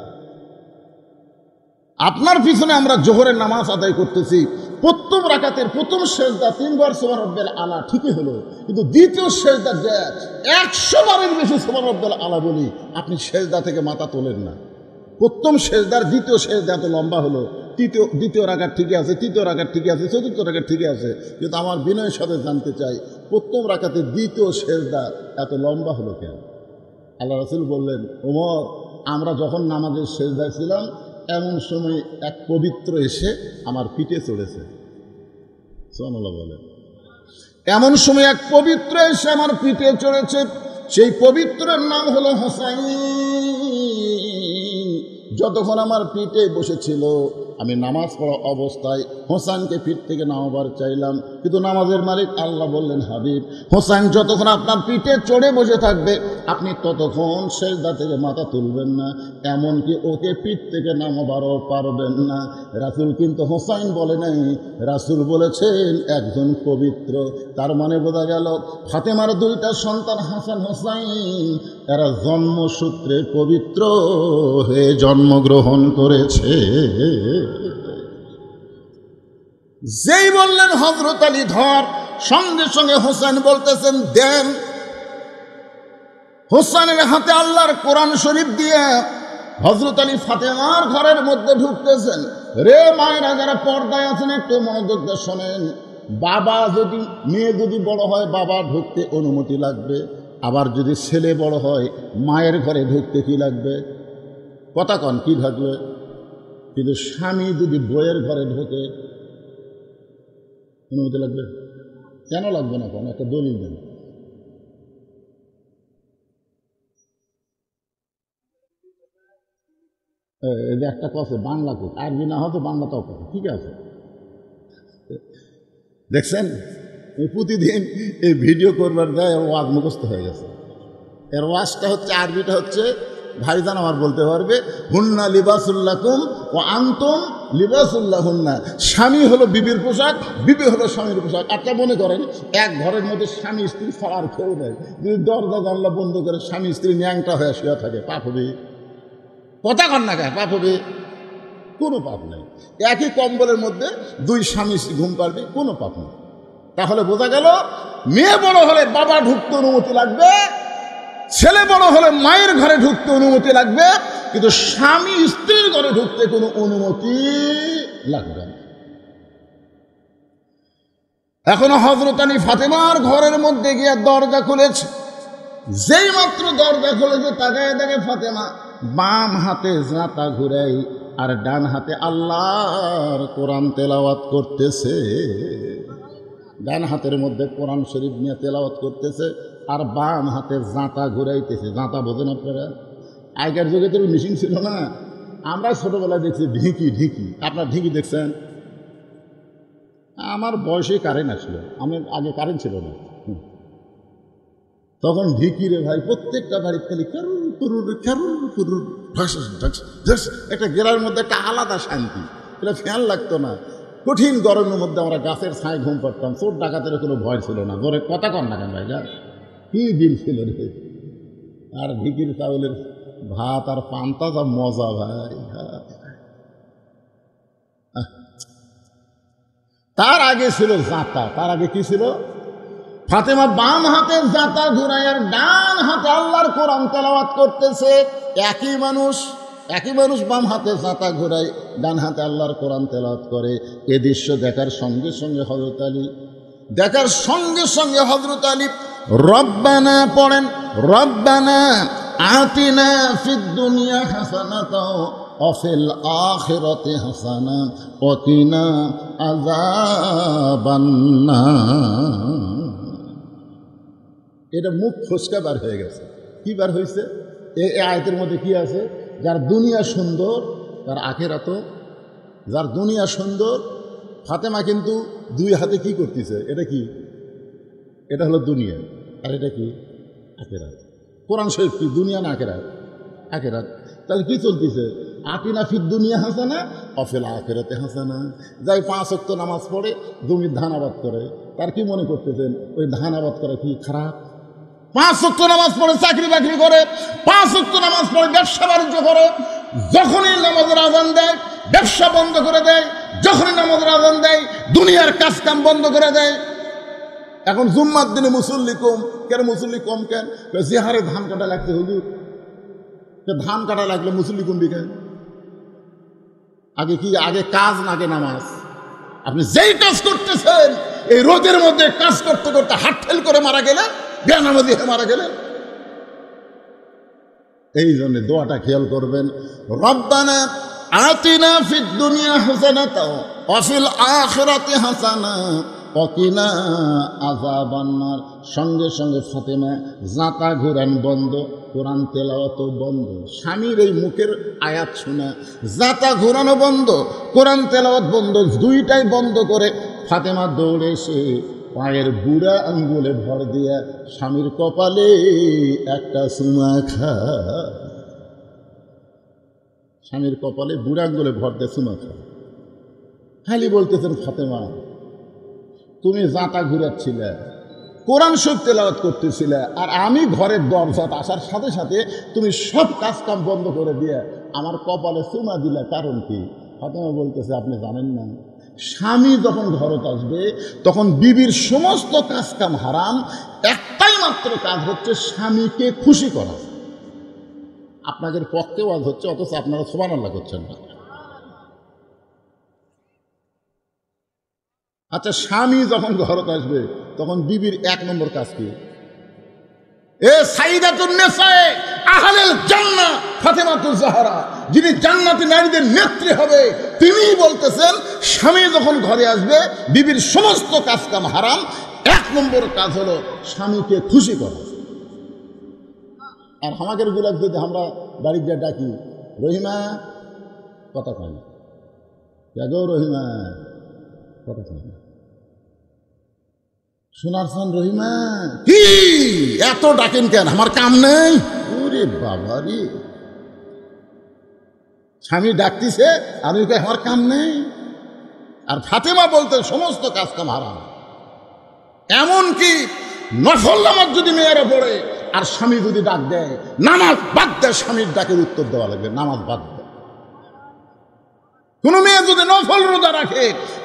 আপনার পিছনে আমরা জোহরের নামাজ আদায় করতেছি, প্রথম রাকাতের প্রথম সেজদা 3 বার সুবহান রাব্বিল আলা ঠিকই হলো, কিন্তু দ্বিতীয় সেজদা 100 বারের বেশি সুবহান রাব্বিল আলা বলি, আপনি সেজদা থেকে মাথা তোলেন না। প্রথম সেজদার দ্বিতীয় সেজদা এত লম্বা হলো, দ্বিতীয় রাকাত ঠিকই আছে, তৃতীয় রাকাত ঠিকই আছে, চতুর্থ রাকাত ঠিকই আছে, কিন্তু আমার বিনয়ের সাথে জানতে চাই প্রথম রাকাতের দ্বিতীয় সেজদা এত লম্বা হলো কেন? আল্লাহ রাসূল বললেন, ওমর, আমরা যখন নামাজের সেজদায় ছিলাম এমন সময় এক পবিত্র এসে আমার পিঠে চড়েছে। সুবহানাল্লাহ বলেন। এমন সময় এক পবিত্র এসে আমার পিঠে চড়েছে, সেই পবিত্রের নাম হলো হোসাইন। যতক্ষণ আমার পিঠে বসেছিল আমি নামাজ পড়া অবস্থায় হোসাইনকে পিঠ থেকে নামাবার চাইলাম, কিন্তু নামাজের মালিক আল্লাহ বললেন, হাবিব, হোসাইন যতক্ষণ আপনার পিঠে চড়ে বসে থাকবে আপনি ততক্ষণ সেজদা থেকে মাথা তুলবেন না, এমনকি ওকে পিঠ থেকে নামাবারও পারবেন না। রাসূল কিন্তু হোসাইন বলে নাই, রাসূল বলেছেন একজন পবিত্র। তার মানে বোঝা গেল ফাতেমার 2টা সন্তান হাসান হোসাইন এরা জন্মসূত্রে পবিত্র হয়ে জন্মগ্রহণ করেছে। যেই বললেন হযরত আলী ধর, সঙ্গে সঙ্গে হোসেন বলতেছেন দেন। হোসেনের হাতে আল্লাহর কোরআন শরীফ দিয়ে হযরত আলী ফাতেমার ঘরের মধ্যে ঢুকতেছেন। রে মায়েরা যারা পর্দায় আছেন একটু মনোযোগ দিয়ে শোনেন, বাবা যদি, মেয়ে যদি বড় হয় বাবা ঢুকতে অনুমতি লাগবে, আবার যদি ছেলে বড় হয় মায়ের ঘরে ঢুকতে কি লাগবে? কথা কন, কি থাকবে? কিন্তু স্বামী যদি বইয়ের ঘরে ঢোকে অনুমতি লাগবে? কেন লাগবে না? কোন একটা দলিল দেন। এই যে একটা কথা বাংলা কোক, আরবি না হতো বাংলাটাও কথা, ঠিক আছে? দেখছেন, প্রতিদিন এই ভিডিও করবার দেয় ওয়াজ মুখস্থ হয়ে গেছে। এর ওয়াজটা হচ্ছে, আরবিটা হচ্ছে ভাইজান আমার বলতে পারবে, হুন্না লিবাসুল্লাকুম ও আনতুম লিবাসুল্লাহুন্না। স্বামী হলো বিবির পোশাক, বিবি হলো স্বামীর পোশাক। একটা মনে করেন এক ঘরের মধ্যে স্বামী স্ত্রী ছাড়া আর কেউ নেই, যদি দরজা জানলা বন্ধ করে স্বামী স্ত্রী ন্যাংটা হয়ে শুয়ে থাকে, পাপ হবে? কথা কন না, পাপ হবে? কোনো পাপ নেই। একই কম্বলের মধ্যে দুই স্বামী স্ত্রী ঘুম পারবে, কোনো পাপ নেই। তাহলে বোঝা গেল মেয়ে বড় হলে বাবা ঢুকতে অনুমতি লাগবে, ছেলে বড় হলে মায়ের ঘরে ঢুকতে অনুমতি লাগবে, কিন্তু স্বামী স্ত্রীর ঘরে ঢুকতে কোনো অনুমতি লাগবে না। এখনো হযরত আলী ফাতেমার ঘরের মধ্যে গিয়ে দরজা খুলেছে, যেই মাত্র দরজা খুলেছে তাকায় দেখে ফাতেমা বাম হাতে জাঁতা ঘুরাই আর ডান হাতে আল্লাহর কোরআন তেলাওয়াত করতেছে। ডান হাতের মধ্যে কোরআন শরীফ নিয়ে তেলাওয়াত করতেছে আর বাম হাতে জাঁতা ঘুরাইতেছে। জাঁতা বোঝেন আপনারা? আগের যুগে তো মেশিন ছিল না, আমরা ছোটবেলায় দেখছি ঢিকি। ঢিকি, আপনার ঢিকি দেখছেন? আমার বয়সে কারেন্ট আসলো, আমি আগে কারেন্ট ছিল না, তখন ঢিকি রে ভাই প্রত্যেকটা বাড়ির খালি একটা গেরার মধ্যে একটা আলাদা শান্তি। এটা ফ্যান লাগতো না, কঠিন গরমের মধ্যে আমরা গাছের ছায় ঘুম পাড়তাম, চোর ডাকাতের কোনো ভয় ছিল না। ধরে কথা কন না কেন ভাই, যা কি দিন ছিল রে। আর ঢিকির চাউলের ভাত আর পান্তা যা মজা ভাই। তার আগে ছিল জাঁতা। তার আগে কি ছিল? ফাতেমা বাম হাতে জাঁতা ঘুরাই আর ডান হাতে আল্লাহর কোরআন তেলাওয়াত করতেছে। একই মানুষ বাম হাতে জাঁতা ঘুরাই, ডান হাতে আল্লাহর কোরআন তেলাওয়াত করে। এ দৃশ্য দেখার সঙ্গে সঙ্গে হযরত আলী রব্বানা পড়েন, রব্বানা আতিনা ফিদ দুনিয়া হাসানাতাও ওয়া ফিল আখিরাতি হাসানা ওয়া কিনা আযাবান্নার। এটা মুখ ফসকা বার হয়ে গেছে। কি বার হয়েছে? এই আয়াতের মধ্যে কি আছে? যার দুনিয়া সুন্দর তার আখিরাতও। যার দুনিয়া সুন্দর, ফাতেমা কিন্তু দুই হাতে কি করতেছে? এটা কি? এটা হলো দুনিয়া, আর এটা কি? আখিরাত। কোরআন শরীফ কি দুনিয়া না আখিরাত? আখিরাত। তাহলে কি চলতেছে? আতিনা ফিদ দুনিয়া হাসানা ওয়া ফিল আখিরাতি হাসানা। যাই 5 ওয়াক্ত নামাজ পড়ে, জমির ধান আবাদ করে, তার কি মনে করতেছেন ওই ধান আবাদ করা কি খারাপ? 5 ওয়াক্ত নামাজ পড়ে চাকরি বাকরি করে, 5 ওয়াক্ত নামাজ পড়ে ব্যবসা বাণিজ্য করে, যখনই নামাজের আযান দেয় ব্যবসা বন্ধ করে দেয়, যখনই নামাজের আযান দেয় দুনিয়ার কাজ কাম বন্ধ করে দেয়। এখন জুম্মার দিনে মুসল্লি কম কেন? মুসল্লি কম কেন? যে হারে ধান কাটা লাগছে হুজুর, ধান কাটা লাগলে মুসল্লি কমবি কেন? আগে কি? আগে কাজ না আগে নামাজ? আপনি যেই কাজ করতেছেন এই রোদের মধ্যে কাজ করতে করতে হাত ফেল করে মারা গেলে, বেনামাজি হয়ে মারা গেলে। এই জন্য দোয়াটা খেয়াল করবেন, রব্বানা আতিনা ফিদ দুনিয়া হাসানাতাও ওয়া ফিল আখিরাতি হাসানা ওয়া কিনা আযাবান্নার। সঙ্গে সঙ্গে ফাতেমা জাঁতা ঘুরান বন্ধ, কোরআন তেলাওয়াত বন্ধ। স্বামীর এই মুখের আয়াত শোনা, জাঁতা ঘুরানো বন্ধ, কোরআন তেলাওয়াত বন্ধ, দুইটাই বন্ধ করে ফাতেমা দৌড়ে এসে পায়ের বুড়া আঙ্গুলে ভর দিয়া স্বামীর কপালে একটা চুমা খা। স্বামীর কপালে বুড়া আঙ্গুলে ভর দিয়ে চুমা খা। খালি বলতেছেন ফাতেমা তুমি জাঁতা ঘুরাচ্ছিলে, কোরআন শরীফ তেলাওয়াত করতেছিলে, আর আমি ঘরের দরজাত আসার সাথে সাথে তুমি সব কাজ কাম বন্ধ করে দিয়ে আমার কপালে চুমা দিলে, কারণ কি? ফাতেমা বলতেছে আপনি জানেন না, স্বামী যখন ঘরত আসবে তখন বিবির সমস্ত কাজ কাম হারাম, একটাই মাত্র কাজ হচ্ছে স্বামীকে খুশি করা। আপনাদের পক্ষে ওয়াজ হচ্ছে, অথচ আপনারা সুবহানাল্লাহ করছেন না। আচ্ছা, স্বামী যখন ঘরত আসবে তখন বিবির 1 নম্বর কাজ কি? এ সাইয়্যিদাতুন নিসায়ে আহলিল জান্নাহ ফাতেমাতুজ জাহরা, যিনি জান্নাতি নারীদের নেত্রী হবে, তিনিই বলতেছেন স্বামী যখন ঘরে আসবে বিবির সমস্ত কাজ কাম হারাম, 1 নম্বর কাজ হলো স্বামীকে খুশি করা। আর আমাদের গুলাক যদি আমরা বাড়ির যা ডাকি, রহিমা কথা কয় না, গো রহিমা কথা কয় না, সোনার চান রহিমা, কি এত ডাকেন কেন? আমার কাম নেই? ওরে বাবা রে, স্বামী ডাকতিছে আর ওই আমার কাম নেই। আর ফাতেমা বলতে সমস্ত কাজ কাম হারাম। এমনকি নফল নামাজ যদি মেয়েরা পড়ে আর স্বামী যদি ডাক দেয়, নামাজ বাদ দেয়, স্বামীর ডাকের উত্তর দেওয়া লাগবে, নামাজ বাদ দেয়। কোনো মেয়ে যদি নফল রোজা রাখে,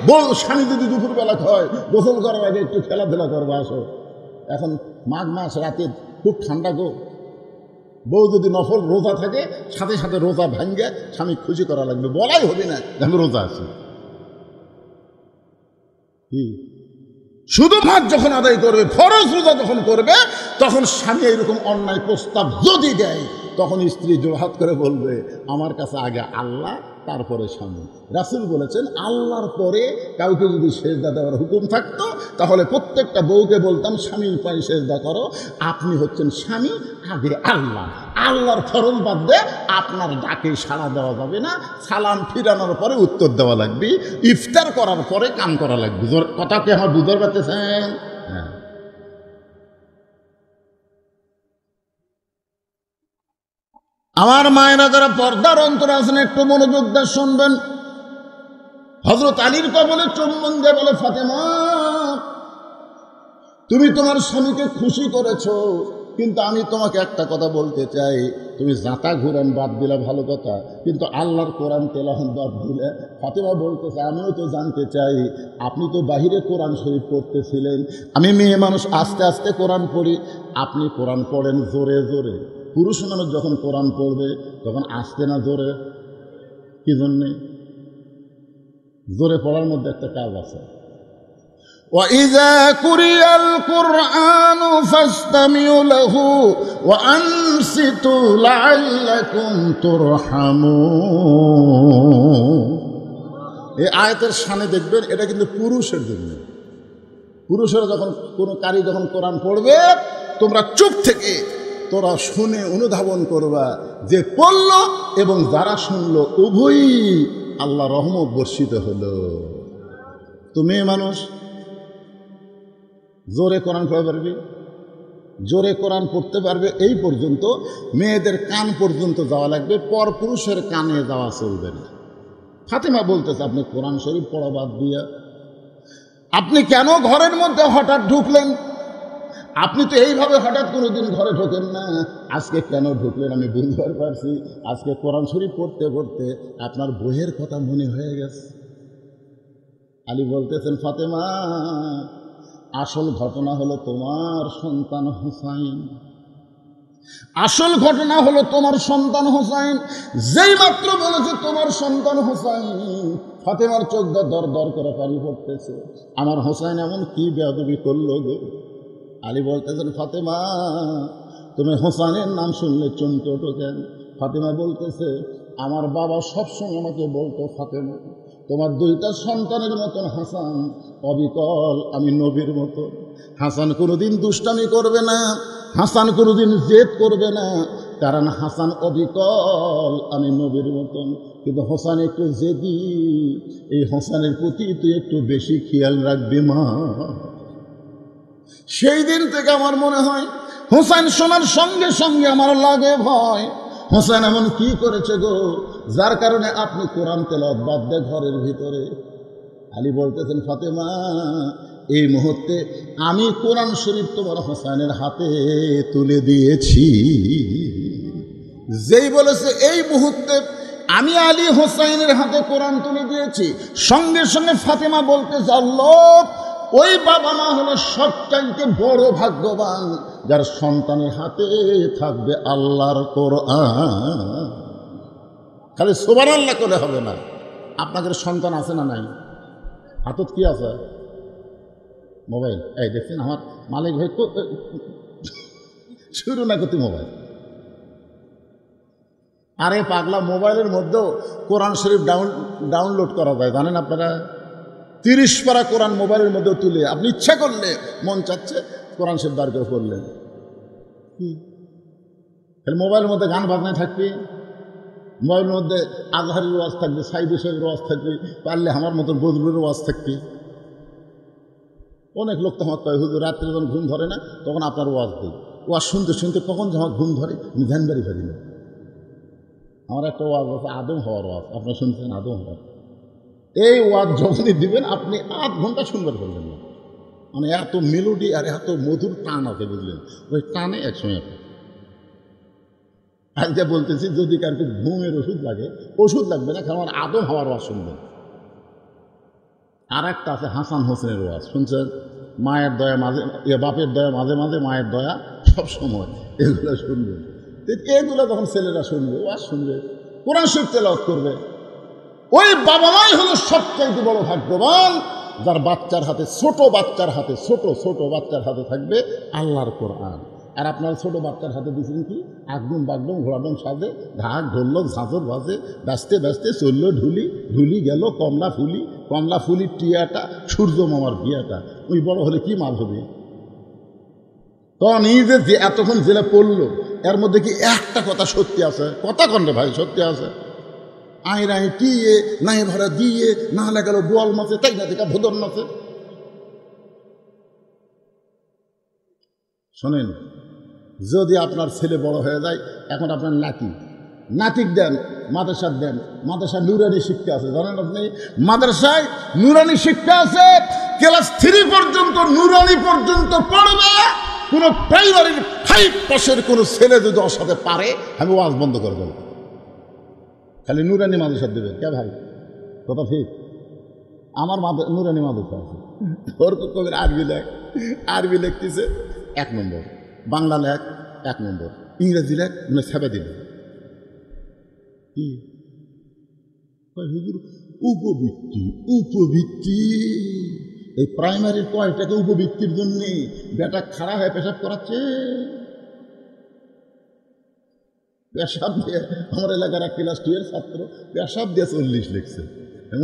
বউ স্বামী যদি দুপুরবেলা খায়, গোসল করার আগে একটু খেলাধুলা করবে, আসো, এখন মাঘ মাস রাতে খুব ঠান্ডা গো, বউ যদি নফল রোজা থাকে, সাথে সাথে রোজা ভাঙ্গে স্বামী খুশি করা লাগবে, বলাই হবে না আমি রোজা আছি। শুধু ভাত যখন আদায় করবে, ফরজ রোজা যখন করবে, তখন স্বামী এরকম অন্যায় প্রস্তাব যদি দেয়, তখন স্ত্রী জোরহাত করে বলবে, আমার কাছে আগে আল্লাহ, তারপরে স্বামী। রাসূল বলেছেন, আল্লাহর পরে কাউকে যদি সেজদা দেওয়ার হুকুম থাকতো, তাহলে প্রত্যেকটা বউকে বলতাম, স্বামীর পায়ে সেজদা করো। আপনি হচ্ছেন স্বামী, আগে আল্লাহ। আল্লাহর ফরজ বাদ দিয়ে আপনার ডাকে সাড়া দেওয়া যাবে না। সালাম ফিরানোর পরে উত্তর দেওয়া লাগবে, ইফতার করার পরে কাম করা লাগবে। কথা কি আমার বুঝতে পারতেছেন? হ্যাঁ। আমার মায়েরা যারা পর্দার অন্তরে আছেন, একটু মনোযোগ দিয়ে শুনবেন। হযরত আলীর কবলে চুম্বন দিয়ে বলে, ফাতেমা, তুমি তোমার স্বামীকে খুশি করেছো, কিন্তু আমি তোমাকে একটা কথা বলতে চাই, তুমি জাতা ঘুরান বাদ দিলে ভালো কথা, কিন্তু আল্লাহর কোরআন তেলাওয়াত বাদ দিলে। ফাতেমা বলতেছে, আমিও তো জানতে চাই, আপনি তো বাহিরে কোরআন শরীফ পড়তেছিলেন, আমি মেয়ে মানুষ আস্তে আস্তে কোরআন পড়ি, আপনি কোরআন পড়েন জোরে জোরে। পুরুষ মানুষ যখন কোরআন পড়বে তখন আস্তে না জোরে? কি জন্যে? জোরে পড়ার মধ্যে একটা কাজ আছে। وَإِذَا قُرِئَ الْقُرْآنُ فَاسْتَمِعُوا لَهُ وَأَنصِتُوا لَعَلَّكُمْ تُرْحَمُونَ। এই আয়াতের শানে দেখবেন, এটা কিন্তু পুরুষের জন্য। পুরুষেরা যখন কোনো কারি যখন কোরআন পড়বে, তোমরা চুপ থেকে তোরা শুনে অনুধাবন করবা যে পড়ল এবং যারা শুনলো উভয়ই আল্লাহ রহমত বর্ষিত হলো। তো মেয়ে মানুষ জোরে কোরআন পড়তে পারবে, জোরে কোরআন পড়তে পারবে, এই পর্যন্ত মেয়েদের কান পর্যন্ত যাওয়া লাগবে, পর পুরুষের কানে যাওয়া চলবে না। ফাতেমা বলতেছে, আপনি কোরআন শরীফ পড়া বাদ দিয়া আপনি কেন ঘরের মধ্যে হঠাৎ ঢুকলেন? আপনি তো এইভাবে হঠাৎ কোনোদিন ঘরে ঢোকেন না, আজকে কেন ঢুকলেন আমি বুঝতে পারছি। আজকে কোরআন শরীফ পড়তে পড়তে আপনার বইয়ের কথা মনে হয়ে গেছে। আলী বলতেছেন, ফাতেমা, আসল ঘটনা হলো তোমার সন্তান হুসাইন। আসল ঘটনা হলো তোমার সন্তান হুসাইন। যেই মাত্র বলেছে তোমার সন্তান হুসাইন, ফাতেমার চোখ দর দর করে পানি পড়তেছে। আমার হুসাইন এমন কি বেয়াদবি করলো গো? আলী বলতেছেন, ফাতেমা, তুমি হোসেনের নাম শুনলে চমকে ওঠো কেন? ফাতেমা বলতেছে, আমার বাবা সবসময় আমাকে বলতো, ফাতেমা, তোমার দুইটা সন্তানের মতন হাসান অবিকল আমি নবীর মতো। হাসান কোনোদিন দুষ্টামি করবে না, হাসান কোনোদিন জেদ করবে না, কারণ হাসান অবিকল আমি নবীর মতন। কিন্তু হোসেন একটু জেদি, এই হোসেনের প্রতি তুই একটু বেশি খেয়াল রাখবি মা। সেই দিন থেকে আমার মনে হয় হোসেন শোনার সঙ্গে সঙ্গে আমার লাগে ভয়। হোসেন এমন কি করেছে গো, যার কারণে আপনি কোরআন তেলাওয়াত বাদ দিয়ে ঘরের ভিতরে? আলী বলতেছেন, ফাতেমা, এই মুহূর্তে আমি কোরআন শরীফ তোমার হোসেনের হাতে তুলে দিয়েছি। যেই বলেছে এই মুহূর্তে আমি আলী হোসেনের হাতে কোরআন তুলে দিয়েছি, সঙ্গে সঙ্গে ফাতেমা বলতেছে, আল্লাহ, ওই বাবা মা হলো সবচাইতে বড় ভাগ্যবান যার সন্তানের হাতে থাকবে আল্লাহর কোরআন। খালি সুবহানাল্লাহ করে হবে না। আপনাদের সন্তান আছে না নাই? হাতত কি আছে? মোবাইল। এই দেখছেন আমার মালিক ভাই শুরু না করতে মোবাইল। আরে পাগলা, মোবাইলের মধ্যেও কোরআন শরীফ ডাউনলোড করা যায়, জানেন আপনারা? 30 পারা কোরআন মোবাইলের মধ্যে তুলে আপনি ইচ্ছা করলে মন চাচ্ছে কোরআন শরীফ বার করে পড়লেন। মোবাইলের মধ্যে গান বাজনায় থাকবে, মোবাইলের মধ্যে আজহারের ওয়াজ থাকবে, সাইদ সাহেবের ওয়াজ থাকবে, পারলে আমার মতন বজলুরের ওয়াজ থাকবে। অনেক লোক তো আমার কয়, হুজুর রাত্রে যখন ঘুম ধরে না তখন আপনার ওয়াজ দিই। ওয়াজ শুনতে শুনতে কখন যখন ঘুম ধরে আমি ধ্যান বাড়ি পারি না। আমার একটা ওয়াজ আছে আদম হওয়ার ওয়াজ, আপনারা শুনছেন আদম হওয়ার? এই ওয়াজ যখনই দিবেন আপনি 8 ঘন্টা শুনবার করবেন না, মানে এত মেলোডি আর এত মধুর টান আছে, বুঝলেন? ওই টানে একসময় আজকে বলতেছি যদি কার ঘুমের ওষুধ লাগে, ওষুধ লাগবে না, কারণ আদম হওয়ার ওয়াজ শুনবেন। আর একটা আছে হাসান হোসেনের ওয়াজ, শুনছেন? মায়ের দয়া মাঝে, বাপের দয়া মাঝে মাঝে, মায়ের দয়া সব সময়, এগুলো শুনবেন। এগুলো যখন ছেলেরা শুনবে, ওয়াজ শুনবে, কোরআন শরীফ তেলাওয়াত করবে, ওই বাবা মাই হলো সবচাইতে বড় ভাগ্যবান যার বাচ্চার হাতে, ছোট বাচ্চার হাতে, ছোট বাচ্চার হাতে থাকবে আল্লাহর কোরআন। আর আপনার ছোট বাচ্চার হাতে দিয়েছেন কি? আগডুম বাগডুম ঘোড়াডুম সাজে, ঢাক ঢোলক ঝাঁঝর বাজে, ব্যস্তে ব্যস্তে চলল ঢুলি, ঢুলি গেল কমলা ফুলির টিয়াটা, সূর্য মামার বিয়াটা। ওই বড় হলে কি মাল হবে? তখন নিজে যে এতক্ষণ জেলে পড়লো, এর মধ্যে কি একটা কথা সত্যি আছে? কথা কন্ডে ভাই সত্যি আছে? আইরাই টিয়ে নাই ভাড়া দিয়ে না হলে গেল বোয়াল মাছে, তাই না দেখা ভোদর মাছে। শোনেন, যদি আপনার ছেলে বড় হয়ে যায়, এখন আপনার নাতিক দেন, মাদ্রাসা দেন, মাদ্রাসা নুরানি শিক্ষা আছে, জানেন আপনি? মাদ্রাসায় নুরানি শিক্ষা আছে, ক্লাস 3 পর্যন্ত নুরানি পর্যন্ত পড়বে। কোন প্রাইমারি 5 পাশের কোনো ছেলে যদি ওর সাথে পারে, আমি ওয়াজ বন্ধ করে দেবো। খালি নুরানি মাদ্রাসা দেবেন কে ভাই? কথা ঠিক? আমার নুরানি মাদ্রাসা আছে, ওর কবির আরবি লেখতেছে 1 নম্বর, বাংলা লেখ 1 নম্বর, ইংরেজি লেখ মানে ছেপে দিবে। কি উপবৃত্তি এই প্রাইমারির কয়টাকে উপবৃত্তির জন্য বেটা খাড়া হয়ে পেশাব করাচ্ছে। পেশাব দিয়ে আমার এলাকার এক ক্লাস 2 এর ছাত্র পেশাব দিয়ে 40 লিখছে।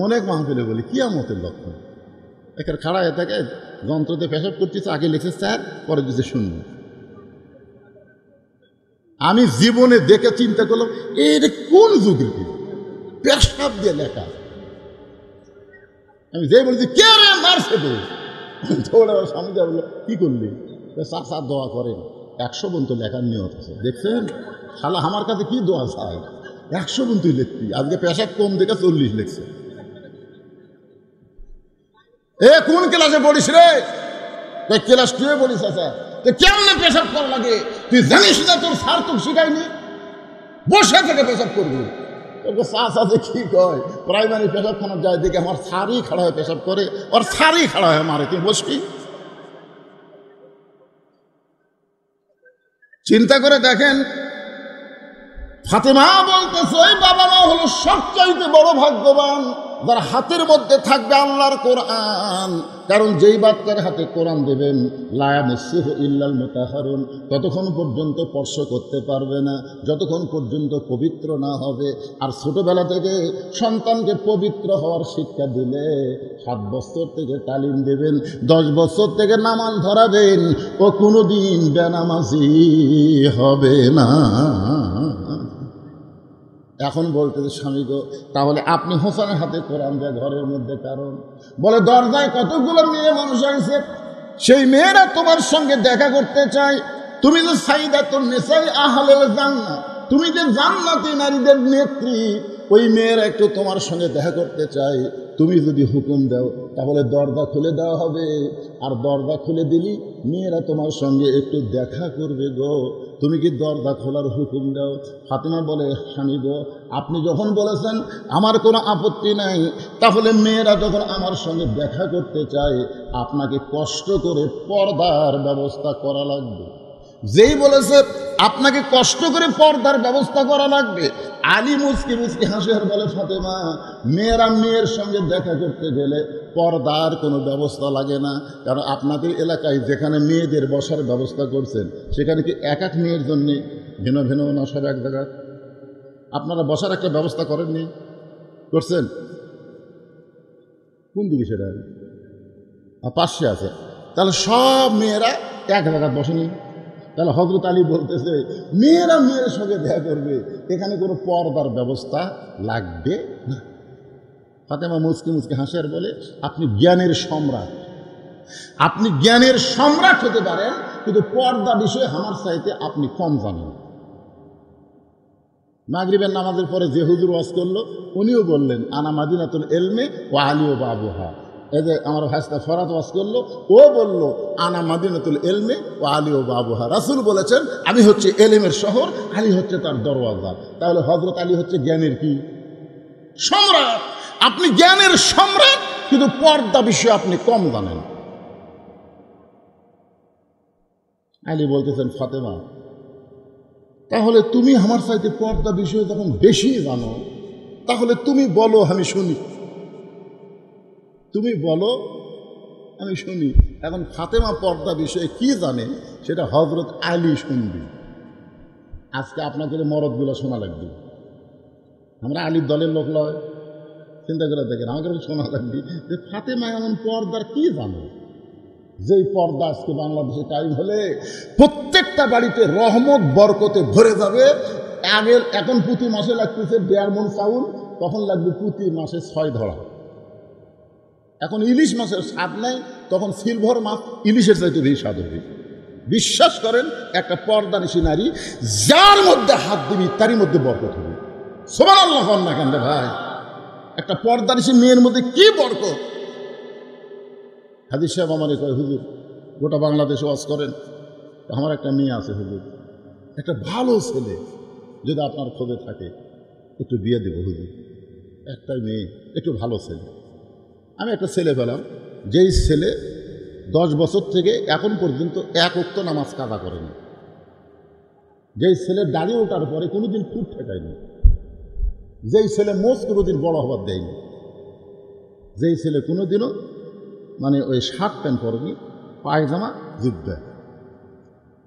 অনেক মাহফিলে বলি কিয়ামতের লক্ষণ। একের খাড়া হয়ে থাকে, যন্ত্রতে পেশাব করতেছে, আগে লিখছে 4, পরে দিচ্ছে 0। আমি জীবনে দেখে চিন্তা করলাম এটা কোন যুগের কি পেশাব দিয়ে লেখা। আমি যে বলছি কে রে মারছে তো, সামনে যা বললো কি করলি? চাচা দোয়া করেন, 100 পর্যন্ত লেখার নিয়ত আছে, দেখছেন? শালা আমার কাছে কি দোয়া চাই? 100 পর্যন্ত লিখতি, আজকে পেশাব কম দেখে 40 লিখছে। এ কোন ক্লাসে পড়িস রে? ক্লাস 2 এ পড়িস। আচ্ছা কেমনে পেশাব করা লাগে তুই জানিস না? তোর স্যার তোকে শিখায়নি? বসে থেকে পেশাব করবি। চাচা কি কয়, প্রাইমারি পেশাবখানা যায় দেখে আমার স্যারই খাড়া হয়ে পেশাব করে, ওর স্যারই খাড়া হয়ে মারে, তুই বসবি? চিন্তা করে দেখেন। ফাতেমা বলতেছে ওই বাবা মা হলো সবচাইতে বড় ভাগ্যবান যার হাতের মধ্যে থাকবে আল্লাহর কোরআন। কারণ যেই বাচ্চার হাতে কোরআন দেবেন, লা ইয়ামাসসুহু ইল্লাল মুতাহহারুন, ততক্ষণ পর্যন্ত স্পর্শ করতে পারবে না যতক্ষণ পর্যন্ত পবিত্র না হবে। আর ছোটবেলা থেকে সন্তানকে পবিত্র হওয়ার শিক্ষা দিলে 7 বছর থেকে তালিম দেবেন, 10 বছর থেকে নামাজ ধরাবেন, ও কোনোদিন বেনামাজি হবে না। এখন বলতেছে স্বামী গো, তাহলে আপনি হোসেনের হাতে কোরআন দেয় ঘরের মধ্যে, কারণ বলে দরজায় কতগুলো মেয়ে মানুষ আছে, সেই মেয়েরা তোমার সঙ্গে দেখা করতে চায়। তুমি যে সাইদাতুন নিসাই আহলুল জান্নাহ, তুমি যে জান্নাতি নারীদের নেত্রী, ওই মেয়েরা একটু তোমার সঙ্গে দেখা করতে চায়। তুমি যদি হুকুম দাও তাহলে দরজা খুলে দেওয়া হবে, আর দরজা খুলে দিলি মেয়েরা তোমার সঙ্গে একটু দেখা করবে গো। তুমি কি দরজা খোলার হুকুম দাও? ফাতেমা বলে স্বামী গো, আপনি যখন বলেছেন আমার কোনো আপত্তি নাই, তাহলে মেয়েরা যখন আমার সঙ্গে দেখা করতে চায় আপনাকে কষ্ট করে পর্দার ব্যবস্থা করা লাগবে। যেই বলেছে আপনাকে কষ্ট করে পর্দার ব্যবস্থা করা লাগবে, আলী মুচকি মুচকি হাসি আর বলে ফাতেমা, মেয়েরা মেয়ের সঙ্গে দেখা করতে গেলে পর্দার কোনো ব্যবস্থা লাগে না। কারণ আপনাদের এলাকায় যেখানে মেয়েদের বসার ব্যবস্থা করছেন, সেখানে কি এক এক মেয়ের জন্য ভিন্ন ভিন্ন না, সব এক জায়গায়? আপনারা বসার একটা ব্যবস্থা করেননি? করছেন? কোন দিকে সেটা? পাশে আছে। তাহলে সব মেয়েরা এক জায়গায় বসেনি। তাহলে হযরত আলী বলতেছে মেয়েরা মেয়ের সঙ্গে দেখা করবে, এখানে কোনো পর্দার ব্যবস্থা লাগবে না। ফাতেমা মুচকি মুচকি হাসে আর বলে, আপনি জ্ঞানের সম্রাট, আপনি জ্ঞানের সম্রাট হতে পারেন, কিন্তু পর্দা বিষয়ে আমার চাইতে আপনি কম জানেন। মাগরিবের নামাজের পরে যে হুজুর ওয়াজ করলো উনিও বললেন আনা মাদিনাতুল এলমে ও আলী ও বাবুহা। এই যে আমার ভাইস্তা ফরাত ওয়াজ করলো, ও বলল আনা মাদিনাতুল এলমে ও আলী ও বাবুহা। রাসূল বলেছেন আমি হচ্ছে এলেমের শহর, আলী হচ্ছে তার দরওয়াজা। তাহলে হযরত আলী হচ্ছে জ্ঞানের কি সম্রাট। আপনি জ্ঞানের সম্রাট, কিন্তু পর্দা বিষয়ে আপনি কম জানেন। আলী বলতেছেন ফাতেমা, তাহলে তুমি আমার চাইতে পর্দা বিষয়ে যখন বেশি জানো, তাহলে তুমি বলো আমি শুনি, তুমি বলো আমি শুনি। এখন ফাতেমা পর্দা বিষয়ে কি জানে সেটা হযরত আলী শুনবি। আজকে আপনাকে মরদগুলো শোনা লাগবে। আমরা আলীর দলের লোক নয়, চিন্তা করে দেখেন আমাকে শোনা লাগবে যে ফাতেমা এমন পর্দার কি জানে, যেই পর্দা আজকে বাংলাদেশে টাইম হলে প্রত্যেকটা বাড়িতে রহমত বরকতে ভরে যাবে। এখন প্রতি মাসে লাগতেছে 1.5 মণ চাউল, তখন লাগবে প্রতি মাসে 6 ধরা। এখন ইলিশ মাছের স্বাদ নাই, তখন সিলভার মাছ ইলিশের চাইতে বেশি স্বাদ হবে। বিশ্বাস করেন, একটা পর্দানিশী নারী যার মধ্যে হাত দিবি তারই মধ্যে বরকত হবে। সুবহানাল্লাহ না কেন ভাই? একটা পর্দানিশী মেয়ের মধ্যে কি বরকত। হাদিস সাহেব আমারে কয়, হুজুর গোটা বাংলাদেশে ওয়াজ করেন, আমার একটা মেয়ে আছে হুজুর, একটা ভালো ছেলে যদি আপনার খোঁজে থাকে একটু বিয়ে দেবো হুজুর, একটাই মেয়ে, একটু ভালো ছেলে। আমি একটা ছেলে পেলাম, যেই ছেলে 10 বছর থেকে এখন পর্যন্ত 1 ওয়াক্ত নামাজ কাজা করেনি, যেই ছেলে দাঁড়িয়ে ওঠার পরে কোনোদিন খুব ঠেকায়নি, যেই ছেলে মোষ কোনোদিন বড় হবার দেয়নি, যেই ছেলে কোনোদিনও মানে ওই শার্ট প্যান্ট পরেনি, পায়জামা যুদ্ধ,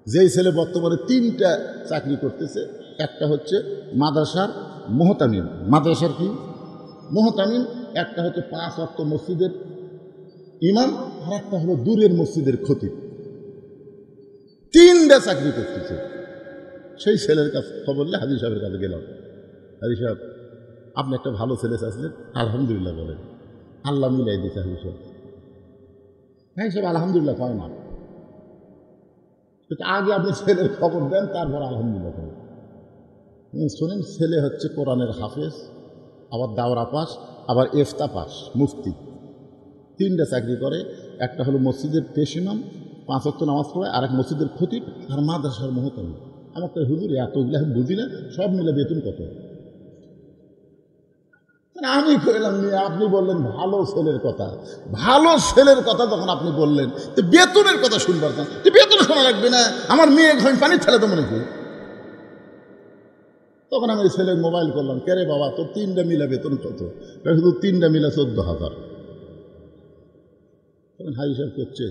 যেই ছেলে বর্তমানে 3টা চাকরি করতেছে। একটা হচ্ছে মাদ্রাসার মুহতামিম, মাদ্রাসার কি মুহতামিম, একটা হচ্ছে 5 ওয়াক্ত মসজিদের ইমাম, আর একটা হলো দূরের মসজিদের খতিব। 3টা চাকরি করতেছে। সেই ছেলের কাছে খবর নিয়ে হাজী সাহেবের কাছে গেলাম, হাজী সাহেব আপনি একটা ভালো ছেলে চাইছিলেন, আলহামদুলিল্লাহ বলেন। আল্লাহ মিলাই দিচ্ছে হাজী সাহেব। হ্যাঁ সাহেব আলহামদুলিল্লাহ কয় না, আগে আপনি ছেলের খবর দেন, তারপর আলহামদুলিল্লাহ করেন। শোনেন, ছেলে হচ্ছে কোরআনের হাফেজ, আবার দাওরা পাস, আবার ইফতা পাস, মুফতি। 3টা চাকরি করে। একটা হলো মসজিদের পেশ ইমাম, 5 ওয়াক্ত নামাজ পড়ে, আর এক মসজিদের খতিব, আর মাদ্রাসার মুহতামিম। আমার তো হুজুর এতগুলো আমি বুঝি না, সব মিলে বেতন কত? আমি কইলাম নিয়ে আপনি বললেন ভালো ছেলের কথা, ভালো ছেলের কথা যখন আপনি বললেন, তো বেতনের কথা শুনবার চান, তো বেতন শোনা লাগবে না? আমার মেয়ে ঘরে পানি ছেলে তো মনে করি। তখন আমি ছেলে মোবাইল করলাম, কে রে বাবা তোর 3টা মিলা বেতন কত? শুধু 3টা মিলা 14,000। তখন হাই হিসাব করছে,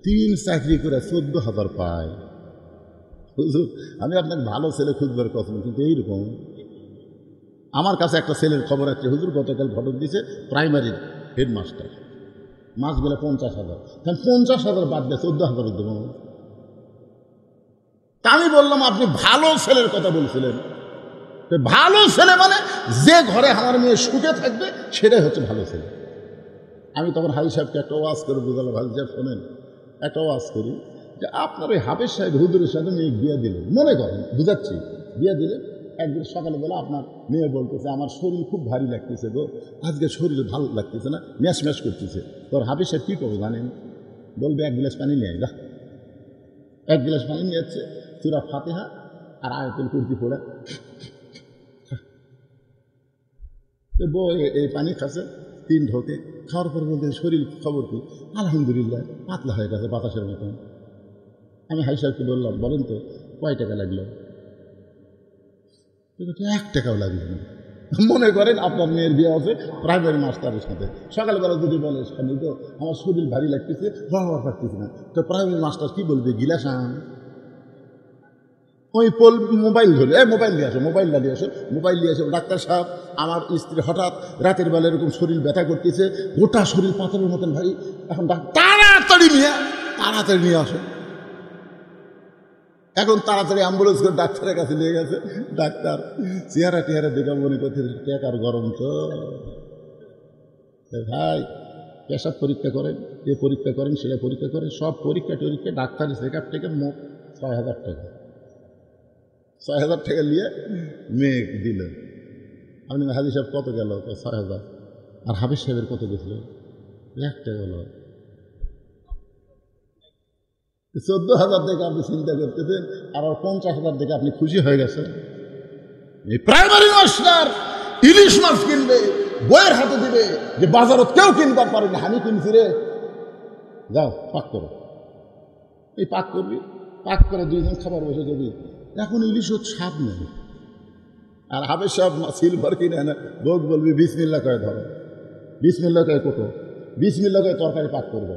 3 চাকরি করে 14,000 পায়। হুজুর আমি আপনাকে ভালো ছেলে খুঁজবার কথা, কিন্তু এইরকম আমার কাছে একটা ছেলের খবর আছে, হুজুর গতকাল ঘটন দিয়েছে প্রাইমারির হেডমাস্টার, মাস গেলে 50,000, তাহলে 50,000 বাদ দিয়ে 14,000 দেবো। তা আমি বললাম আপনি ভালো ছেলের কথা বলছিলেন, ভালো ছেলে মানে যে ঘরে আমার মেয়ে সুখে থাকবে সেটাই হচ্ছে ভালো ছেলে। আমি তখন হাজি সাহেবকে একটা ওয়াজ করে বুঝালাম, হাজি সাহেব শোনেন, একটা ওয়াজ করি যে আপনার ওই হাফেজ সাহেব হুজুরের সাথে মেয়ে বিয়ে দিলেন, মনে করেন বুঝাচ্ছি, বিয়ে দিলেন। একদিন সকালবেলা আপনার মেয়ে বলতেছে আমার শরীর খুব ভারী লাগতেছে গো, আজকে শরীর ভালো লাগতেছে না, ম্যাশ ম্যাশ করতেছে। তোর হাফেজ সাহেব কী করবো জানেন? বলবে 1 গ্লাস পানি নিয়ে আয়, যা 1 গ্লাস পানি নিয়ে যাচ্ছে, সূরা ফাতিহা আর আয়াতুল কুরসি পড়ে বউ এই পানি খাচ্ছে 3 ঢোকে, খাওয়ার পর বলতে শরীর খবর কি? আলহামদুলিল্লাহ পাতলা হয়ে গেছে বাতাসের মতন। আমি হাই সাহেবকে বললাম, বলেন তো কয় টাকা লাগলো? 1 টাকাও লাগলো না। মনে করেন আপনার মেয়ের বিয়ে আছে প্রাইমারি মাস্টারের সাথে, সকালবেলা যদি বলে স্বামী তো আমার শরীর ভারী লাগতেছে, বাবা পারতেছে না, তো প্রাইমারি মাস্টার কি বলবে? গিলাস আন। ওই মোবাইল ধরে মোবাইল দিয়ে আসো, মোবাইলটা দিয়ে আসো, মোবাইল দিয়ে আসো, ডাক্তার সাহেব আমার স্ত্রী হঠাৎ রাতের বেলা এরকম শরীর ব্যথা করতেছে, গোটা শরীর পাথরের মতন ভারী, এখন তাড়াতাড়ি নিয়ে আসো। এখন তাড়াতাড়ি অ্যাম্বুলেন্স করে ডাক্তারের কাছে নিয়ে গেছে। ডাক্তার চেহারা টেহারা দেখে মনে করছে টেকার গরম তো ভাই, পেশাব পরীক্ষা করেন, এ পরীক্ষা করেন, সেটা পরীক্ষা করেন, সব পরীক্ষা টরীক্ষা ডাক্তারের চেক আপ থেকে মোট 6,000 টাকা। 6,000 টাকা নিয়ে মেয়ে দিল। আপনি হাজি সাহেব কত গেল? 6,000। আর হাফিজ সাহেবের কত গেছিল? 1 টাকা গেল। 14,000 দেখে আপনি চিন্তা করতেছেন, আর 50,000 দেখে আপনি খুশি হয়ে গেছেন। এই প্রাইমারি মাস্টার ইলিশ মাছ কিনবে, বইয়ের হাতে দিবে যে বাজারত কেউ কিনবার পারে না, আমি কিনছি রে, যাও পাক করো। এই পাক করবি, পাক করে 2 জন খাবার বসে যাবি। এখন ইলিশত স্বাদ নেই। আর হাফেজ সাহেব সিলভার কিনে না, লোক বলবি বিসমিল্লাহ করে ধরো, বিসমিল্লাহ করে কত, বিসমিল্লাহ করে তরকারি পাক করবে।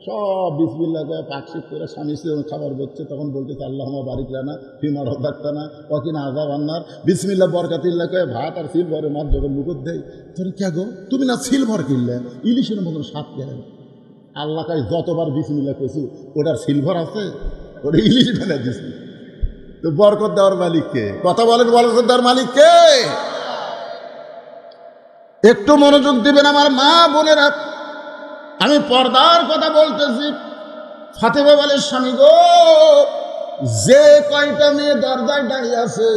সব বিসমিল্লাহ করে পাক শিখ করে স্বামী স্ত্রী খাবার বলছে, তখন বলতেছে আল্লাহুম্মা বারিক লানা ফিমা রাযাকতানা ওয়া কিনা আযাবান নার। বিসমিল্লাহ বরকাতিল্লাহ করে ভাত আর সিলভারের মাছ যখন মুখত দেয়, তোর কে গো, তুমি না সিলভার কিনলে, ইলিশের মতন স্বাদ কেন? আল্লাহ কাছে যতবার বিসমিল্লাহ কইছি, ওটার সিলভার আছে, ওটা ইলিশ বানা দিছি। তো বরকত দেওয়ার মালিককে, কথা বলেন, বরকত দেওয়ার মালিককে। একটু মনোযোগ দিবেন আমার মা বোনেরা, আমি পর্দার কথা বলতেছি। ফাতেমা বলে, স্বামী গো, যে কয়টা মেয়ে দরজায় দাঁড়িয়ে আছে,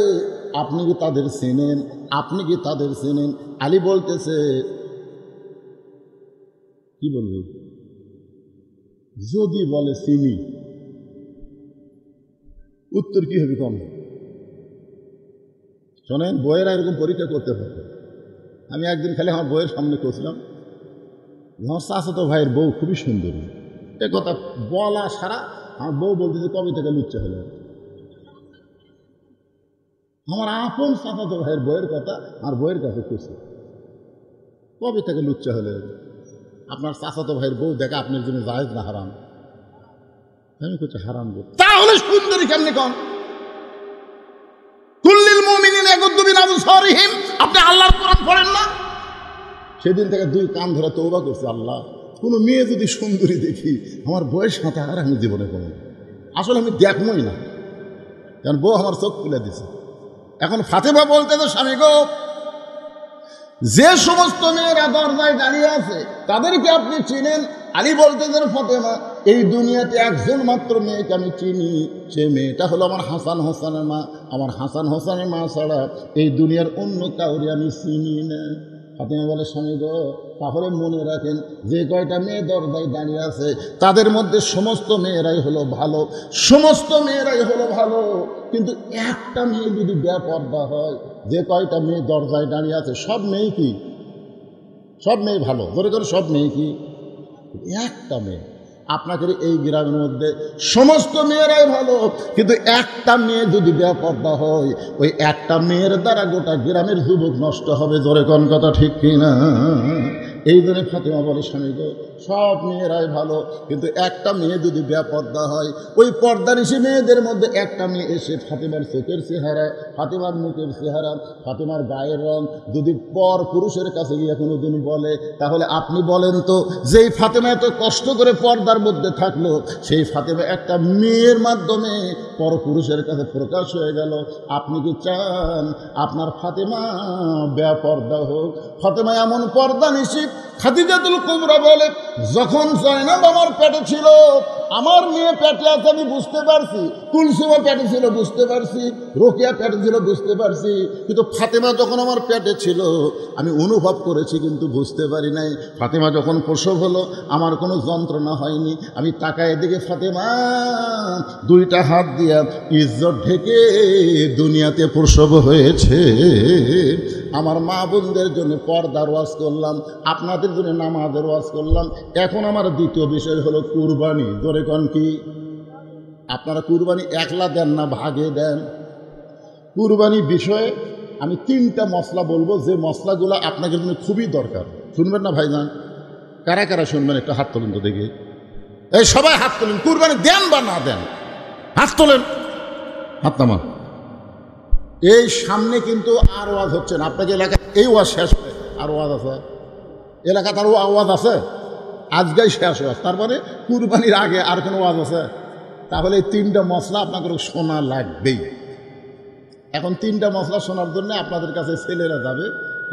আপনি কি তাদের চেনেন? আপনি কি তাদের চেনেন? আলী বলতেছে, কি বলবি? যদি বলে চিনি, উত্তর কি হবে? কম। শোনেন, বইয়েরা এরকম পরীক্ষা করতে পারে। আমি একদিন খালি আমার বইয়ের সামনে করছিলাম, আমার চাচাতো ভাইয়ের বউ খুবই সুন্দরী। এ কথা বলা সারা আমার বউ বলতেছে, কবে থেকে লুচ্চা হলো? আমার আপন চাচাতো ভাইয়ের বইয়ের কথা আমার বইয়ের কাছে খুশি, কবে থেকে লুচ্চা হলে? আপনার চাচাতো ভাইয়ের বউ দেখা আপনার জন্য জায়েজ না হারাম? আমি কিছু হারাম বল, তাহলে সুন্দরী কেমনি কম? কুল্লিল মুমিনিনা ইয়াগুদ্দু মিন আবসারিহিম, আপনি আল্লাহর কোরআন পড়েন না? সেদিন থেকে 2 কান ধরে তওবা করছে, আল্লাহ কোনো মেয়ে যদি সুন্দরী দেখি, আমার বয়স সাথে আর আমি জীবনে কোনো, আসলে আমি দেখবই না, কারণ বউ আমার চোখ খুলে দিছে। এখন ফাতেমা বলতেছে, স্বামী গো, যে সমস্ত মেয়েরা দরজায় দাঁড়িয়ে আছে তাদেরকে আপনি চিনেন? আলী বলতেছেন, ফাতেমা, এই দুনিয়াতে একজন মাত্র মেয়েকে আমি চিনি, সে মেয়েটা হলো আমার হাসান হোসেনের মা। আমার হাসান হোসেনের মা ছাড়া এই দুনিয়ার অন্য কাউরে আমি চিনি না। ফাতেমা বলে, স্বামী গো, তাহলে মনে রাখেন, যে কয়টা মেয়ে দরজায় দাঁড়িয়ে আছে তাদের মধ্যে সমস্ত মেয়েরাই হলো ভালো, সমস্ত মেয়েরাই হলো ভালো, কিন্তু একটা মেয়ে যদি বেপরদা হয়, যে কয়টা মেয়ে দরজায় দাঁড়িয়ে আছে সব মেয়ে কি? সব মেয়ে ভালো, ধরে ধরে সব মেয়ে কি? একটা মেয়ে। আপনাদের এই গ্রামের মধ্যে সমস্ত মেয়েরাই ভালো, কিন্তু একটা মেয়ে যদি বেপরদা হয়, ওই একটা মেয়ের দ্বারা গোটা গ্রামের যুবক নষ্ট হবে। জোরে কোন কথা ঠিক কিনা? এই জন্য ফাতেমা বলে, স্বামী গো, সব মেয়েরাই ভালো, কিন্তু একটা মেয়ে যদি বেপরদা হয়, ওই পর্দানিশী মেয়েদের মধ্যে একটা মেয়ে এসে ফাতেমার চোখের চেহারা, ফাতেমার মুখের চেহারা, ফাতেমার গায়ের রং যদি পর পুরুষের কাছে গিয়ে কোনোদিন বলে, তাহলে আপনি বলেন তো, যেই ফাতেমা এত কষ্ট করে পর্দার মধ্যে থাকলো, সেই ফাতেমা একটা মেয়ের মাধ্যমে পর পুরুষের কাছে প্রকাশ হয়ে গেল, আপনি কি চান আপনার ফাতেমা বেপরদা হোক? ফাতেমা এমন পর্দানিশী। খাদিজাতুল কুবরা বলে, যখন জয়নাব আমার পেটে ছিল, আমার মেয়ে পেটে আছে আমি বুঝতে পারছি, কুলসুমা পেটে ছিল বুঝতে পারছি, রোকেয়া পেটে ছিল বুঝতে পারছি, কিন্তু ফাতেমা যখন আমার পেটে ছিল আমি অনুভব করেছি কিন্তু বুঝতে পারি নাই। ফাতেমা যখন প্রসব হলো আমার কোনো যন্ত্রণা হয়নি, আমি তাকায় দিকে ফাতেমা 2টা হাত দিয়া ইজ্জত ঢেকে দুনিয়াতে প্রসব হয়েছে। আমার মা বোনদের জন্য পর্দার ওয়াজ করলাম, আপনাদের জন্য নামাজের ওয়াজ করলাম। এখন আমার দ্বিতীয় বিষয় হলো কুরবানি। ধরে কোন কি? আপনারা কুরবানি একলা দেন না ভাগে দেন? কুরবানি বিষয়ে আমি 3টা মশলা বলবো, যে মশলাগুলো আপনাদের জন্য খুবই দরকার। শুনবেন না ভাইজান? কারা কারা শুনবেন? একটা হাত তোলেন তো দেখি। এই সবাই হাত তোলেন, কুরবানি দেন বা না দেন, হাত তোলেন, হাত নামান। এই সামনে কিন্তু আর ওয়াজ হচ্ছে না, আপনাকে এলাকায় এই ওয়াজ শেষ হয়, আর ওয়াজ আছে এলাকাতে, আরও আওয়াজ আছে, আজকেই শেষ ওয়াজ, তারপরে কুরবানির আগে আর কোনো ওয়াজ আছে? তাহলে এই 3টা মশলা আপনাদের শোনা লাগবেই। এখন 3টা মশলা শোনার জন্য আপনাদের কাছে ছেলেরা যাবে,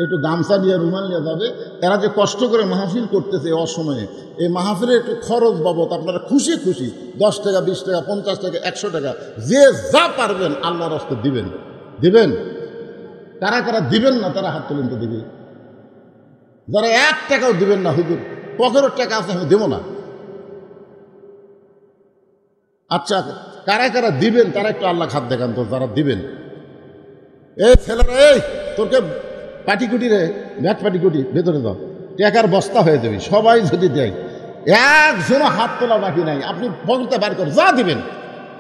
একটু গামছা নিয়ে রুমাল নিয়ে যাবে। এরা যে কষ্ট করে মাহফিল করতেছে অসময়ে, এই মাহফিলের একটু খরচ বাবদ আপনারা খুশি খুশি 10 টাকা 20 টাকা 50 টাকা 100 টাকা যে যা পারবেন আল্লাহর রাস্তায় দিবেন। দিবেন? কারা কারা দিবেন না তারা হাত তুলেন তো দিবে। যারা 1 টাকাও দিবেন না, হুজুর পকেটের টাকা আছে আমি দেবো না। আচ্ছা, কারা কারা দিবেন তারা একটু আল্লাহ খাত দেখান তো, যারা দিবেন। এই ছেলেরা, এই তোকে পাটিকুটি রে, ব্যাগ পাটিকুটি ভেতরে দাও, টাকার বস্তা হয়ে যাবে। সবাই যদি দেয়, একজনও হাত তোলা বাকি নাই। আপনি পকেটে বার করে যা দিবেন,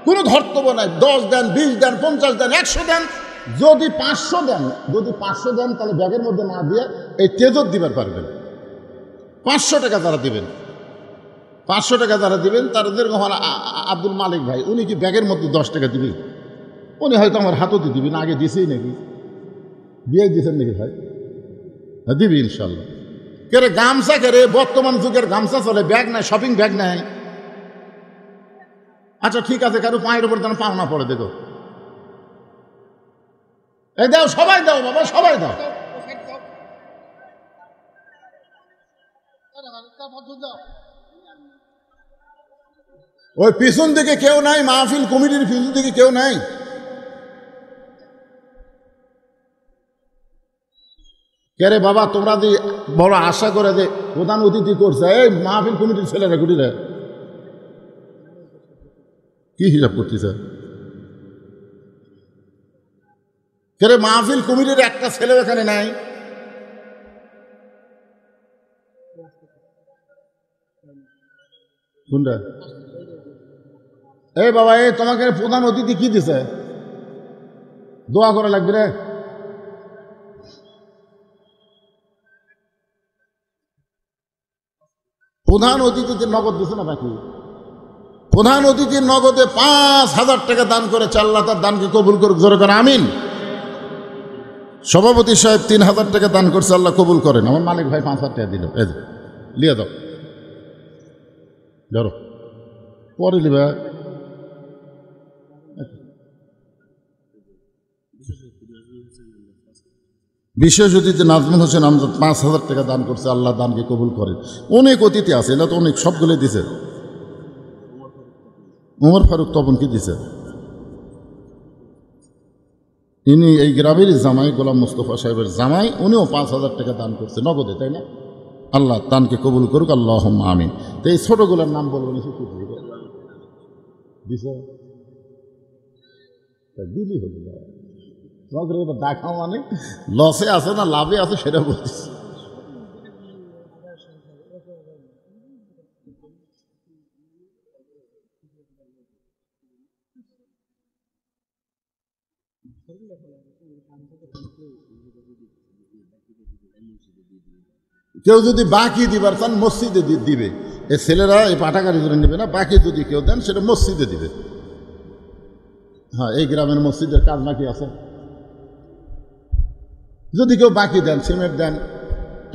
কোনো ধর্তব্য নাই। 10 দেন, 20 দেন, 50 দেন, 100 দেন, যদি 500 দেন, তাহলে ব্যাগের মধ্যে না দিয়ে এই তেজত দিবার পারবেন। 500 টাকা যারা দিবেন, 500 টাকা যারা দিবেন, তারা যেরকম হল আব্দুল মালিক ভাই, উনি কি ব্যাগের মধ্যে 10 টাকা দিবি? উনি হয়তো আমার হাততে দিবি না, আগে দিছেই নাকি, দিয়ে দিয়েছেন নাকি ভাই? হ্যাঁ দিবি ইনশাল্লাহ। কেরে গামছা, কেরে বর্তমান যুগের গামছা চলে, ব্যাগ নাই, শপিং ব্যাগ নাই। আচ্ছা ঠিক আছে, কারো পায়ের উপর যেন পাওনা পড়ে, দেখো এই দাও, সবাই দাও বাবা, সবাই দাও। ওই পিছন দিকে কেউ নাই, মাহফিল কমিটির পিছন দিকে কেউ নাই। কেরে বাবা, তোমরা যে বড় আশা করে যে প্রধান অতিথি করছে, এই মাহফিল কমিটির ছেলেরা গুটিরা কি হিসাব করতেছে? কেরে মাহফিল কমিটির একটা ছেলে এখানে নাই? কোনটা? এই বাবা, এই তোমাকে প্রধান অতিথি কি দিছে? দোয়া করা লাগবে রে। প্রধান অতিথিতে নগদ দিছে না বাকি? প্রধান অতিথির নগদে 5,000 টাকা দান করেছে। আল্লাহ তার দানকে কবুল করুক, জোরে করে আমিন। সভাপতি সাহেব 3,000 টাকা দান করছে, আল্লাহ কবুল করেন। আমার মালিক ভাই 5,000 টাকা দিল, এই যে লিয়ে দাও, ধরো পরে লিবা। বিশেষ অতিথি নাজমুল হোসেন আমজাদ 5,000 টাকা দান করছে, আল্লাহ দানকে কবুল করেন। অনেক অতিথি আছে, এটা তো অনেক, সবগুলো দিছে। ওমর ফারুক তপন কি দিছে? ইনি এই গ্রামের জামাই, গোলাম মুস্তফা সাহেবের জামাই, উনিও 5,000 টাকা দান করছে নগদে, তাই না? আল্লাহ দানকে কবুল করুক, আল্লাহুম্মা আমিন। তো এই ছোটগুলোর নাম বলবো না, দিলি হল তোমাকে দেখাও, মানে লসে আছে না লাভে আছে সেটা বলতেছি। কেউ যদি বাকি দিবার চান মসজিদে দিবে, এই ছেলেরা এই পাঠাগাড়ি করে নেবে না। বাকি যদি কেউ দেন সেটা মসজিদে দিবে। হ্যাঁ, এই গ্রামের মসজিদের কাজ বাকি আছে। যদি কেউ বাকি দেন, সিমেন্ট দেন,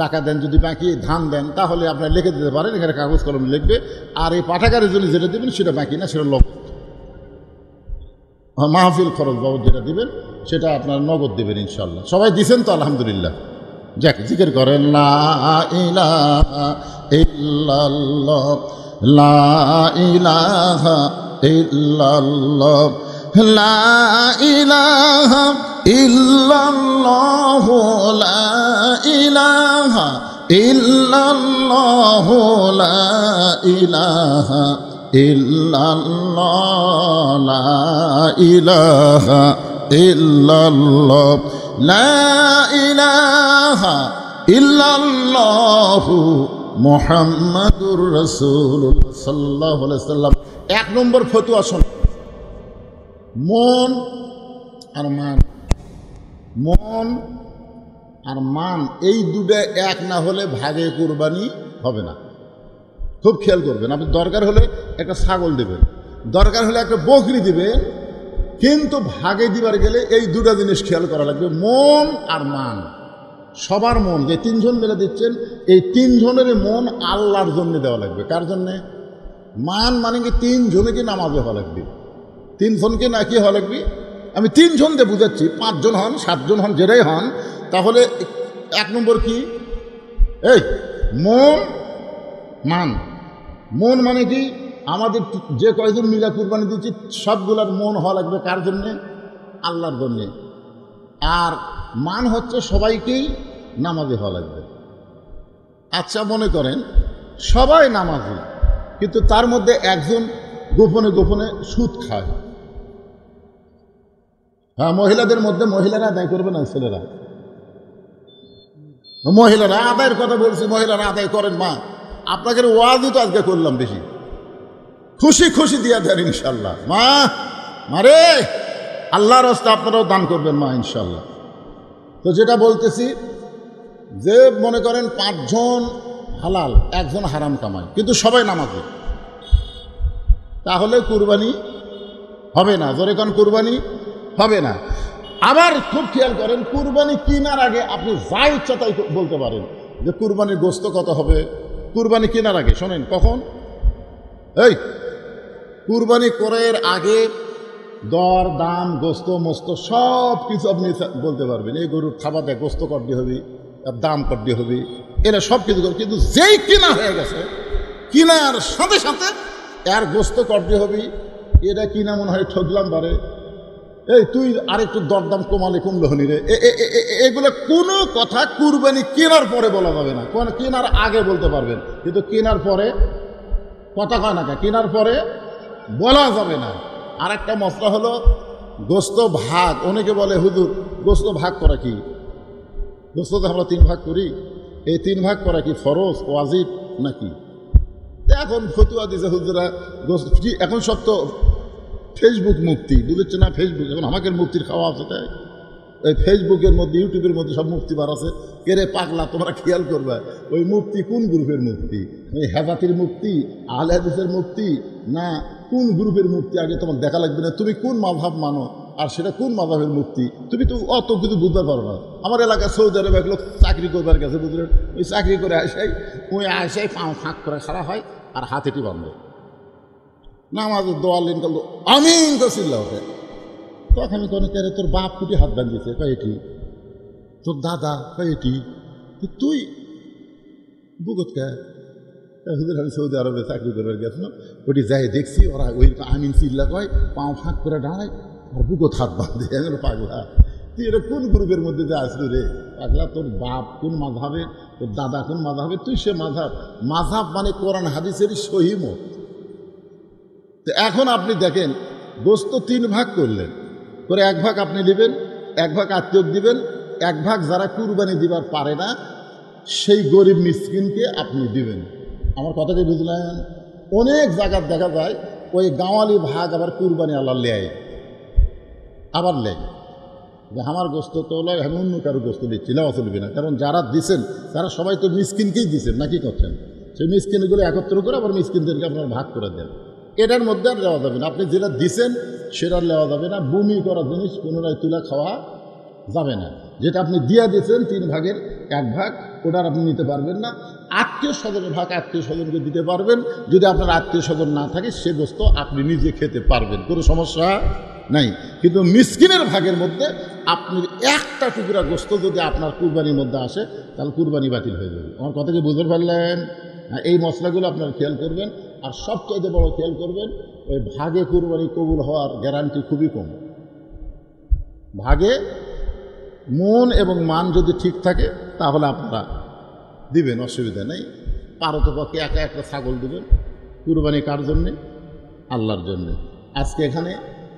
টাকা দেন, যদি বাকি ধান দেন, তাহলে আপনার লিখে দিতে পারেন, এখানে কাগজ কলম লিখবে। আর এই পাঠাগারের জন্য যেটা দেবেন সেটা বাকি না, সেটা নগদ। মাহফিল খরচ বাবদ যেটা দিবেন সেটা আপনার নগদ দেবেন ইনশাল্লাহ। সবাই দিছেন তো? আলহামদুলিল্লাহ। যাক, জিকির করেন লা ইলাহা ইল্লাল্লাহ, লা ইলাহা ইল্লাল্লাহ, লা ইলাহা ইল্লাল্লাহ, লা ইলাহা ইল্লাল্লাহ, লা ইলাহা ইল্লাল্লাহ, লা ইলাহা ইল্লাল্লাহ, লা ইলাহা ইল্লাল্লাহু মুহাম্মাদুর রাসূলুল্লাহ সাল্লাল্লাহু আলাইহি ওয়াসাল্লাম। 1 নম্বর ফতোয়া শুন, মন আর মান, মন আর মান এই দুটো এক না হলে ভাগে কুরবানি হবে না। খুব খেয়াল করবেন। আপনি দরকার হলে একটা ছাগল দেবেন, দরকার হলে একটা বকরি দিবেন, কিন্তু ভাগে দিবার গেলে এই দুটা জিনিস খেয়াল করা লাগবে, মন আর মান। সবার মন, যে 3 জন মিলে দিচ্ছেন, এই 3 জনের মন আল্লাহর জন্য দেওয়া লাগবে। কার জন্যে? মান মানে কি 3 জনকে নামাজে হওয়া লাগবে, 3 জনকে না কি হওয়া লাগবে। আমি 3 জন দিয়ে বুঝাচ্ছি, 5 জন হন, 7 জন হন, যেটাই হন, তাহলে এক নম্বর কি? এই মন মান। মন মানে কি? আমাদের যে কয়জন মিলা কুরবানি দিচ্ছি সবগুলার মন হওয়া লাগবে কার জন্যে? আল্লাহর জন্যে। আর মান হচ্ছে সবাইকেই নামাজি হওয়া লাগবে। আচ্ছা মনে করেন সবাই নামাজি, কিন্তু তার মধ্যে একজন গোপনে গোপনে সুদ খায়। হ্যাঁ, মহিলাদের মধ্যে মহিলারা আদায় করবে না, ছেলেরা? মহিলারা আদায়ের কথা বলছি, মহিলারা আদায় করেন। মা আপনাকে ওয়াজই তো আজকে করলাম বেশি, খুশি খুশি দিয়া দেন ইনশাল্লাহ। মা মারে আল্লাহর রাস্তায় আপনারাও দান করবেন মা ইনশাল্লাহ। তো যেটা বলতেছি যে মনে করেন 5 জন হালাল, 1 জন হারাম কামায়, কিন্তু সবাই নামাজি, তাহলে কুরবানি হবে না। জোরে কোন কুরবানি হবে না। আবার খুব খেয়াল করেন, কুরবানি কেনার আগে আপনি যা ইচ্ছা তাই বলতে পারেন যে কুরবানির গোস্ত কত হবে। কুরবানি কেনার আগে শোনেন, কখন এই কুরবানি করার আগে দর দাম গোস্ত মস্ত সব কিছু আপনি বলতে পারবেন। এই গরুর খাবার দেয়, গোস্ত কড্ডি হবে, দাম কড্ডি হবে, এরা সব কিছু করে। কিন্তু যেই কেনা হয়ে গেছে, কেনার সাথে সাথে এর গোস্ত কড্ডি হবে, এটা কিনা মনে হয় ঠকলাম বারে, এই তুই আরেকটু দরদাম কমালে কমলো হনি রে, এগুলো কোনো কথা কুরবানি কেনার পরে বলা যাবে না। কেনার আগে বলতে পারবেন, কিন্তু কেনার পরে কথা কয় না, কেনার পরে বলা যাবে না। আর একটা মশলা হলো গোস্ত ভাগ। অনেকে বলে হুজুর গোস্ত ভাগ করা কি? গোস্ত তো আমরা 3 ভাগ করি, এই 3 ভাগ করা কি ফরজ ওয়াজিব নাকি? এখন ফতুয়া দিছে হুজুরা গোস্ত, এখন সব তো ফেসবুক মুক্তি, বুঝেছে না? ফেসবুক এখন আমাকে মুক্তির খাওয়া আছে, তাই ওই ফেসবুকের মধ্যে ইউটিউবের মধ্যে সব মুক্তি বার আছে। কেরে পাগলা, তোমরা খেয়াল করবে ওই মুক্তি কোন গ্রুপের মুক্তি? ওই হেজাতির মুক্তি, আহলে হাদিসের মুক্তি, না কোন গ্রুপের মুক্তি? আগে তোমার দেখা লাগবে না তুমি কোন মাযহাব মানো, আর সেটা কোন মাযহাবের মুক্তি তুমি তো অত কিছু বুঝতে পারো না। আমার এলাকায় সৌদি আরবে এক লোক চাকরি করবার গেছে, বুঝলেন? ওই চাকরি করে আসাই ওই আসাই পাও ফাঁক করে খাড়া হয় আর হাতেটি বান্ধ, নামাজের দোয়া লিন করলো, আমিন করছিল ওকে। তখন আমি কোনো কে তোর বাপ কুটি হাত বান্ধিয়েছে, কয়েটি তোর দাদা, কয়েটি তুই বুকত কে? আমি সৌদি আরবে চাকরি করবার গেছিলাম, ওটি যাই দেখছি ওরা ওই আমিন চিল্লা কয়, পাও ফাঁক করে দাঁড়ায় আর বুকত হাত বাঁধে। আমি পাগলা, তুই এটা কোন গ্রুপের মধ্যে যে আসলো রে পাগলা? তোর বাপ কোন মাযহাবে, তোর দাদা কোন মাযহাবে, তুই সে মাযহাব। মাযহাব মানে কোরআন হাদিসেরই সহি মত। তো এখন আপনি দেখেন গোস্ত 3 ভাগ করলেন, করে 1 ভাগ আপনি দিবেন, 1 ভাগ আত্মীয় দিবেন, 1 ভাগ যারা কুরবানি দিবার পারে না সেই গরিব মিসকিনকে আপনি দিবেন। আমার কথাকে বুঝলেন? অনেক জায়গায় দেখা যায় ওই গাঁওয়ালি ভাগ আবার কুরবানি আল্লাহ লেয়, আবার লেয় যে আমার গোস্ত তো লয়, আমি অন্য কারো গোস্ত দিচ্ছি, লেওয়া চলবে না। কারণ যারা দিচ্ছেন তারা সবাই তো মিসকিনকেই দিচ্ছেন, নাকি করছেন? সেই মিসকিনগুলো একত্র করে আবার মিসকিনদেরকে আপনারা ভাগ করে দেন। এটার মধ্যে আর নেওয়া যাবে না। আপনি যেটা দিচ্ছেন সেটা নেওয়া যাবে না। বমি করা জিনিস পুনরায় তুলে খাওয়া যাবে না। যেটা আপনি দিয়ে দিয়েছেন 3 ভাগের 1 ভাগ, ওটার আপনি নিতে পারবেন না। আত্মীয় স্বজনের ভাগ আত্মীয় স্বজনকে দিতে পারবেন। যদি আপনার আত্মীয় স্বজন না থাকে সে গোস্ত আপনি নিজে খেতে পারবেন, কোনো সমস্যা নাই। কিন্তু মিসকিনের ভাগের মধ্যে আপনি একটা টুকরা গোস্ত যদি আপনার কুরবানির মধ্যে আসে তাহলে কুরবানি বাতিল হয়ে যাবে। আমার কথাকে বুঝতে পারলেন? এই মশলাগুলো আপনার খেয়াল করবেন। আর সবচেয়ে বড় খেয়াল করবেন, ওই ভাগে কুরবানি কবুল হওয়ার গ্যারান্টি খুবই কম। ভাগে মন এবং মান যদি ঠিক থাকে তাহলে আপনারা দিবেন, অসুবিধা নেই। পারতপক্ষে একা একটা ছাগল দিবেন। কুরবানি কার জন্যে? আল্লাহর জন্যে। আজকে এখানে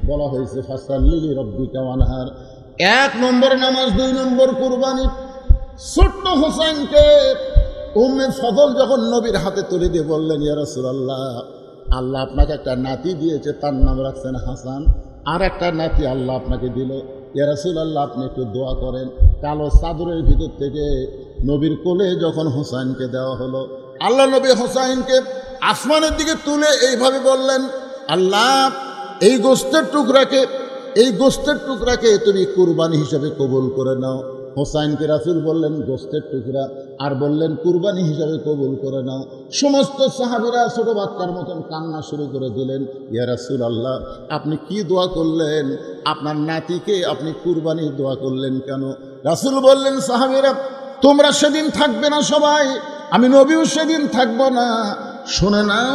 বলা হয়েছে ফাসাল্লি রব্বিকা ওয়ানহার, 1 নম্বর নামাজ, 2 নম্বর কুরবানি। ছোট্ট হোসেনকে উম্মে ফজল যখন নবীর হাতে তুলে দিয়ে বললেন, ইয়া রাসূলুল্লাহ, আল্লাহ আপনাকে একটা নাতি দিয়েছে, তার নাম রাখছেন হাসান, আর একটা নাতি আল্লাহ আপনাকে দিল, ইয়া রাসূলুল্লাহ আপনি একটু দোয়া করেন। কালো চাদরের ভিতর থেকে নবীর কোলে যখন হোসাইনকে দেওয়া হলো, আল্লাহ নবী হোসাইনকে আসমানের দিকে তুলে এইভাবে বললেন, আল্লাহ এই গোস্তের টুকরাকে তুমি কুরবানি হিসেবে কবুল করে নাও। হোসাইনকে রাসূল বললেন গোস্তের টুকরা, আর বললেন কুরবানি হিসাবে কবুল করে নাও। সমস্ত সাহাবীরা ছোট বাচ্চার মতন কান্না শুরু করে দিলেন, ইয়া রাসূলুল্লাহ আপনি কি দোয়া করলেন? আপনার নাতিকে আপনি কুরবানির দোয়া করলেন কেন? রাসূল বললেন, সাহাবীরা তোমরা সেদিন থাকবে না সবাই, আমি নবীও সেদিন থাকবো না। শুনে নাও,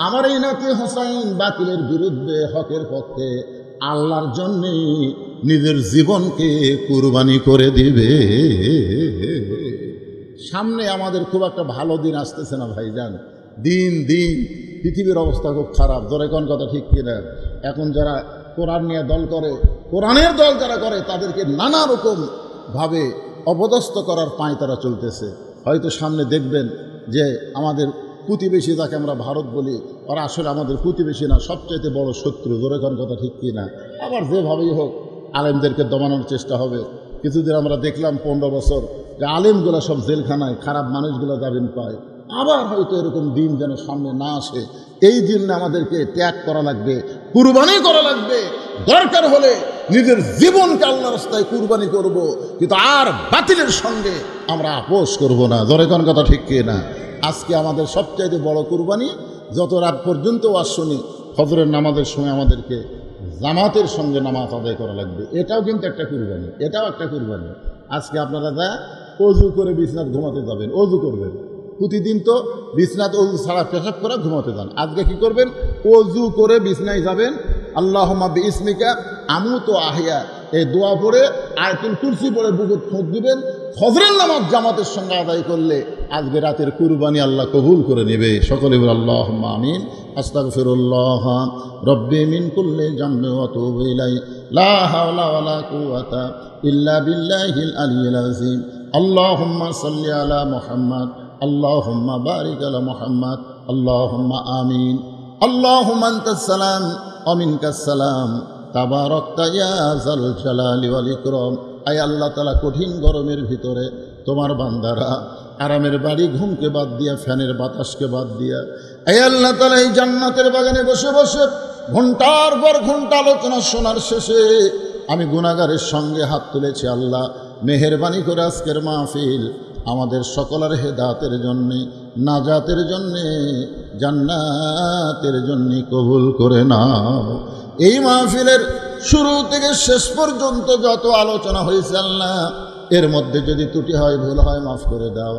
আমার এই নাতি হোসাইন বাতিলের বিরুদ্ধে হকের পক্ষে আল্লাহর জন্যে নিজের জীবনকে কুরবানি করে দিবে। সামনে আমাদের খুব একটা ভালো দিন আসতেছে না ভাইজান। দিন দিন পৃথিবীর অবস্থা খুব খারাপ। ধরে কোন কথা ঠিক কিনা? এখন যারা কোরআন নিয়ে দল করে, কোরআনের দল যারা করে, তাদেরকে নানা রকম ভাবে অপদস্থ করার পায় তারা চলতেছে। হয়তো সামনে দেখবেন যে আমাদের প্রতিবেশী, যাকে আমরা ভারত বলি, ওরা আসলে আমাদের প্রতিবেশী না, সবচাইতে বড় শত্রু। ধরে কোন কথা ঠিক কিনা? আবার যেভাবেই হোক আলেমদেরকে দমানোর চেষ্টা হবে। কিছুদিন আমরা দেখলাম 15 বছর যে আলেমগুলো সব জেলখানায়, খারাপ মানুষগুলো জামিন পায়। আবার হয়তো এরকম দিন যেন সামনে না আসে। এই দিন আমাদেরকে ত্যাগ করা লাগবে, কুরবানি করা লাগবে। দরকার হলে নিজের জীবনকে আল্লাহর রাস্তায় কুরবানি করব, কিন্তু আর বাতিলের সঙ্গে আমরা আপোষ করব না। ধরে কোন কথা ঠিক কি না? আজকে আমাদের সবচাইতে বড় কুরবানি, যত রাত পর্যন্ত ওয়াজ শুনি, ফজরের নামাজের সময় আমাদেরকে জামাতের সঙ্গে নামাজ আদায় করা লাগবে। এটাও কিন্তু একটা কুরবানি, এটাও একটা কুরবানি। আজকে আপনারা যা অজু করে বিছনাত ঘুমাতে যাবেন, অজু করবেন। প্রতিদিন তো বিছনাত অজু ছাড়া পেশাব করে ঘুমাতে যান। আজকে কি করবেন? অজু করে বিছনায় যাবেন, আল্লাহুম্মা বিইসমিকা আমুতু আহিয়া, এই দোয়া পড়ে আয়াতুল কুরসি পড়ে বুকে ফুঁক দিবেন। ফজরের নামাজ জামাতের সঙ্গে আদায় করলে আজকে রাতের কুরবানি আল্লাহ কবুল করে নেবে। সকলে বলে আল্লাহুম্মা আমিন। আস্তাগফিরুল্লাহ রব্বি মিন কুল্লি যামবি ওয়া আতুবু ইলাইহি লা হাওলা ওয়ালা কুওয়াতা ইল্লা বিল্লাহিল আলিয়্যিল আযীম। আল্লাহুম্মা সাল্লি আলা মুহাম্মাদ, আল্লাহুম্মা বারিক আলা মুহাম্মাদ, আল্লাহুম্মা আমিন। আল্লাহুম্মা আনতাস সালাম ওয়া মিনকাস সালাম, তাবারাকতা ইয়া যাল জালালি ওয়াল ইকরাম। আয় আল্লাহ তাআলা, কঠিন গরমের ভিতরে তোমার বান্দারা আরামের বাড়ি, ঘুমকে বাদ দিয়া, ফ্যানের বাতাসকে বাদ দিয়া, আয় আল্লাহ তাআলা এই জান্নাতের বাগানে বসে বসে ঘন্টার পর ঘন্টা আলোচনা শোনার শেষে আমি গুনাহগারের সঙ্গে হাত তুলেছি। আল্লাহ মেহেরবানি করে আজকের মাহফিল আমাদের সকলের হেদায়েতের জন্যে, নাজাতের জন্যে, জান্নাতের জন্যে কবুল করে নাও। এই মাহফিলের শুরু থেকে শেষ পর্যন্ত যত আলোচনা হয়েছে আল্লাহ, এর মধ্যে যদি ত্রুটি হয়, ভুল হয়, মাফ করে দাও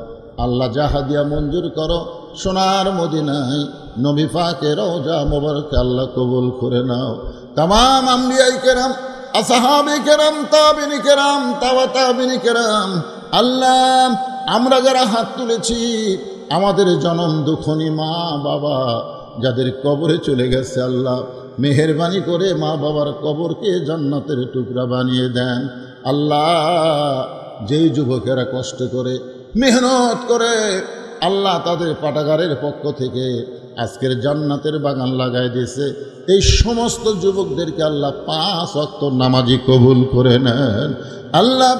আল্লাহ। জাহাদিয়া মঞ্জুর করো, সোনার মদিনায় নবী পাকের রওজা মোবারক আল্লাহ কবুল করে নাও। তামাম আম্বিয়ায়ে কেরাম, আসহাবে কেরাম, তাবিঈন কেরাম, তাবিঈন কেরাম, আল্লাহ আমরা যারা হাত তুলেছি, আমাদের জনম দুঃখনী মা বাবা যাদের কবরে চলে গেছে, আল্লাহ মেহেরবানি করে মা বাবার কবরকে জান্নাতের টুকরা বানিয়ে দেন। আল্লাহ যেই যুবকেরা কষ্ট করে মেহনত করে আল্লাহ তাদের পাঠাগারের পক্ষ থেকে আজকের জান্নাতের বাগান লাগাই দিয়েছে, এই সমস্ত যুবকদেরকে আল্লাহ 5 ওয়াক্ত নামাজি কবুল করে নেন। আল্লাহ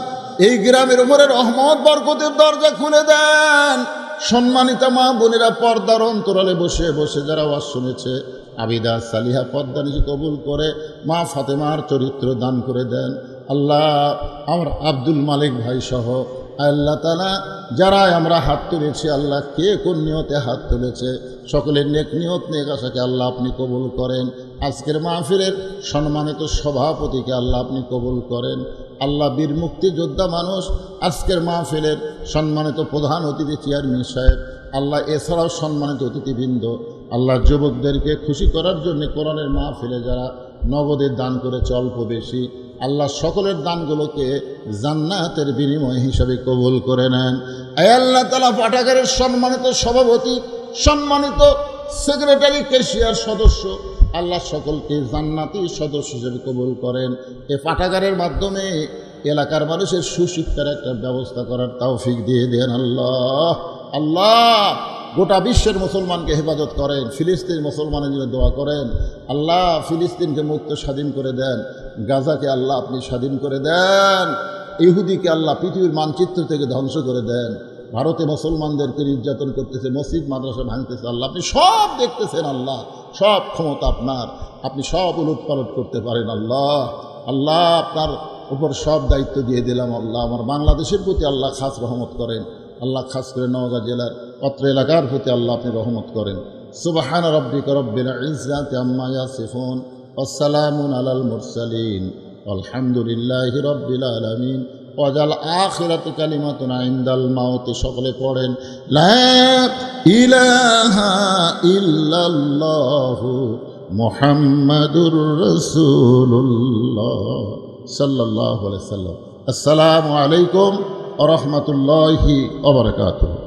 এই গ্রামের উপরে রহমত বরকতের দরজা খুলে দেন। সম্মানিত মা বোনেরা পর্দার অন্তরালে বসে বসে যারা ওয়াজ শুনেছে, আবিদা সালিহা পর্দা নিজে কবুল করে মা ফাতেমার চরিত্র দান করে দেন। আল্লাহ আমার আব্দুল মালিক ভাই সহ আল্লাহ তাআলা যারা আমরা হাত তুলেছি, আল্লাহ কে কোন নিয়তে হাত তুলেছে, সকলের নেক নিয়ত নেক আশাকে আল্লাহ আপনি কবুল করেন। আজকের মাহফিলের সম্মানিত সভাপতিকে আল্লাহ আপনি কবুল করেন। আল্লাহ বীর মুক্তিযোদ্ধা মানুষ আজকের মাহফিলের সম্মানিত প্রধান অতিথি চেয়ারম্যান সাহেব, আল্লাহ এছাড়াও সম্মানিত অতিথিবৃন্দ, আল্লাহ যুবকদেরকে খুশি করার জন্য কোরআনের মাহফিলে যারা নগদের দান করেছে অল্প বেশি, আল্লাহ সকলের দানগুলোকে জান্নাতের বিনিময় হিসাবে কবুল করে নেন। আয় আল্লাহ তাআলা পাঠাগারের সম্মানিত সভাপতি, সম্মানিত সেক্রেটারি, ক্যাশিয়ার সদস্য, আল্লাহ সকলকে জান্নাতি সদস্য হিসেবে কবুল করেন। এ পাঠাগারের মাধ্যমে এলাকার মানুষের সুশিক্ষার একটা ব্যবস্থা করার তৌফিক দিয়ে দেন আল্লাহ। আল্লাহ গোটা বিশ্বের মুসলমানকে হেফাজত করেন, ফিলিস্তিন মুসলমানের জন্য দোয়া করেন। আল্লাহ ফিলিস্তিনকে মুক্ত স্বাধীন করে দেন, গাজাকে আল্লাহ আপনি স্বাধীন করে দেন, ইহুদিকে আল্লাহ পৃথিবীর মানচিত্র থেকে ধ্বংস করে দেন। ভারতে মুসলমানদেরকে নির্যাতন করতেছে, মসজিদ মাদ্রাসা ভাঙতেছে, আল্লাহ আপনি সব দেখতেছেন। আল্লাহ সব ক্ষমতা আপনার, আপনি সব উলটপালট করতে পারেন। আল্লাহ আল্লাহ আপনার উপর সব দায়িত্ব দিয়ে দিলাম। আল্লাহ আমার বাংলাদেশের প্রতি আল্লাহ খাস রহমত করেন। আল্লাহ খাস করে নওগাঁ জেলার অত্র এলাকার প্রতি আল্লাহ আপনি রহমত করেন। সুবহান রাব্বিকা রব্বিল ইজ্জাতি আম্মা ইয়াসিফুন ওয়া সালামুন আলাল মুরসালিন আলহামদুলিল্লাহি রাব্বিল আলামিন। ওয়াজাল আখিরাতু কালিমাতুন ইনদাল মাউত। সকলে পড়েন লা ইলাহা ইল্লাল্লাহু মুহাম্মাদুর রাসূলুল্লাহ সাল্লাল্লাহু আলাইহি সাল্লাম। আসসালামু আলাইকুম ওয়া রাহমাতুল্লাহি ওয়া বারাকাতুহু।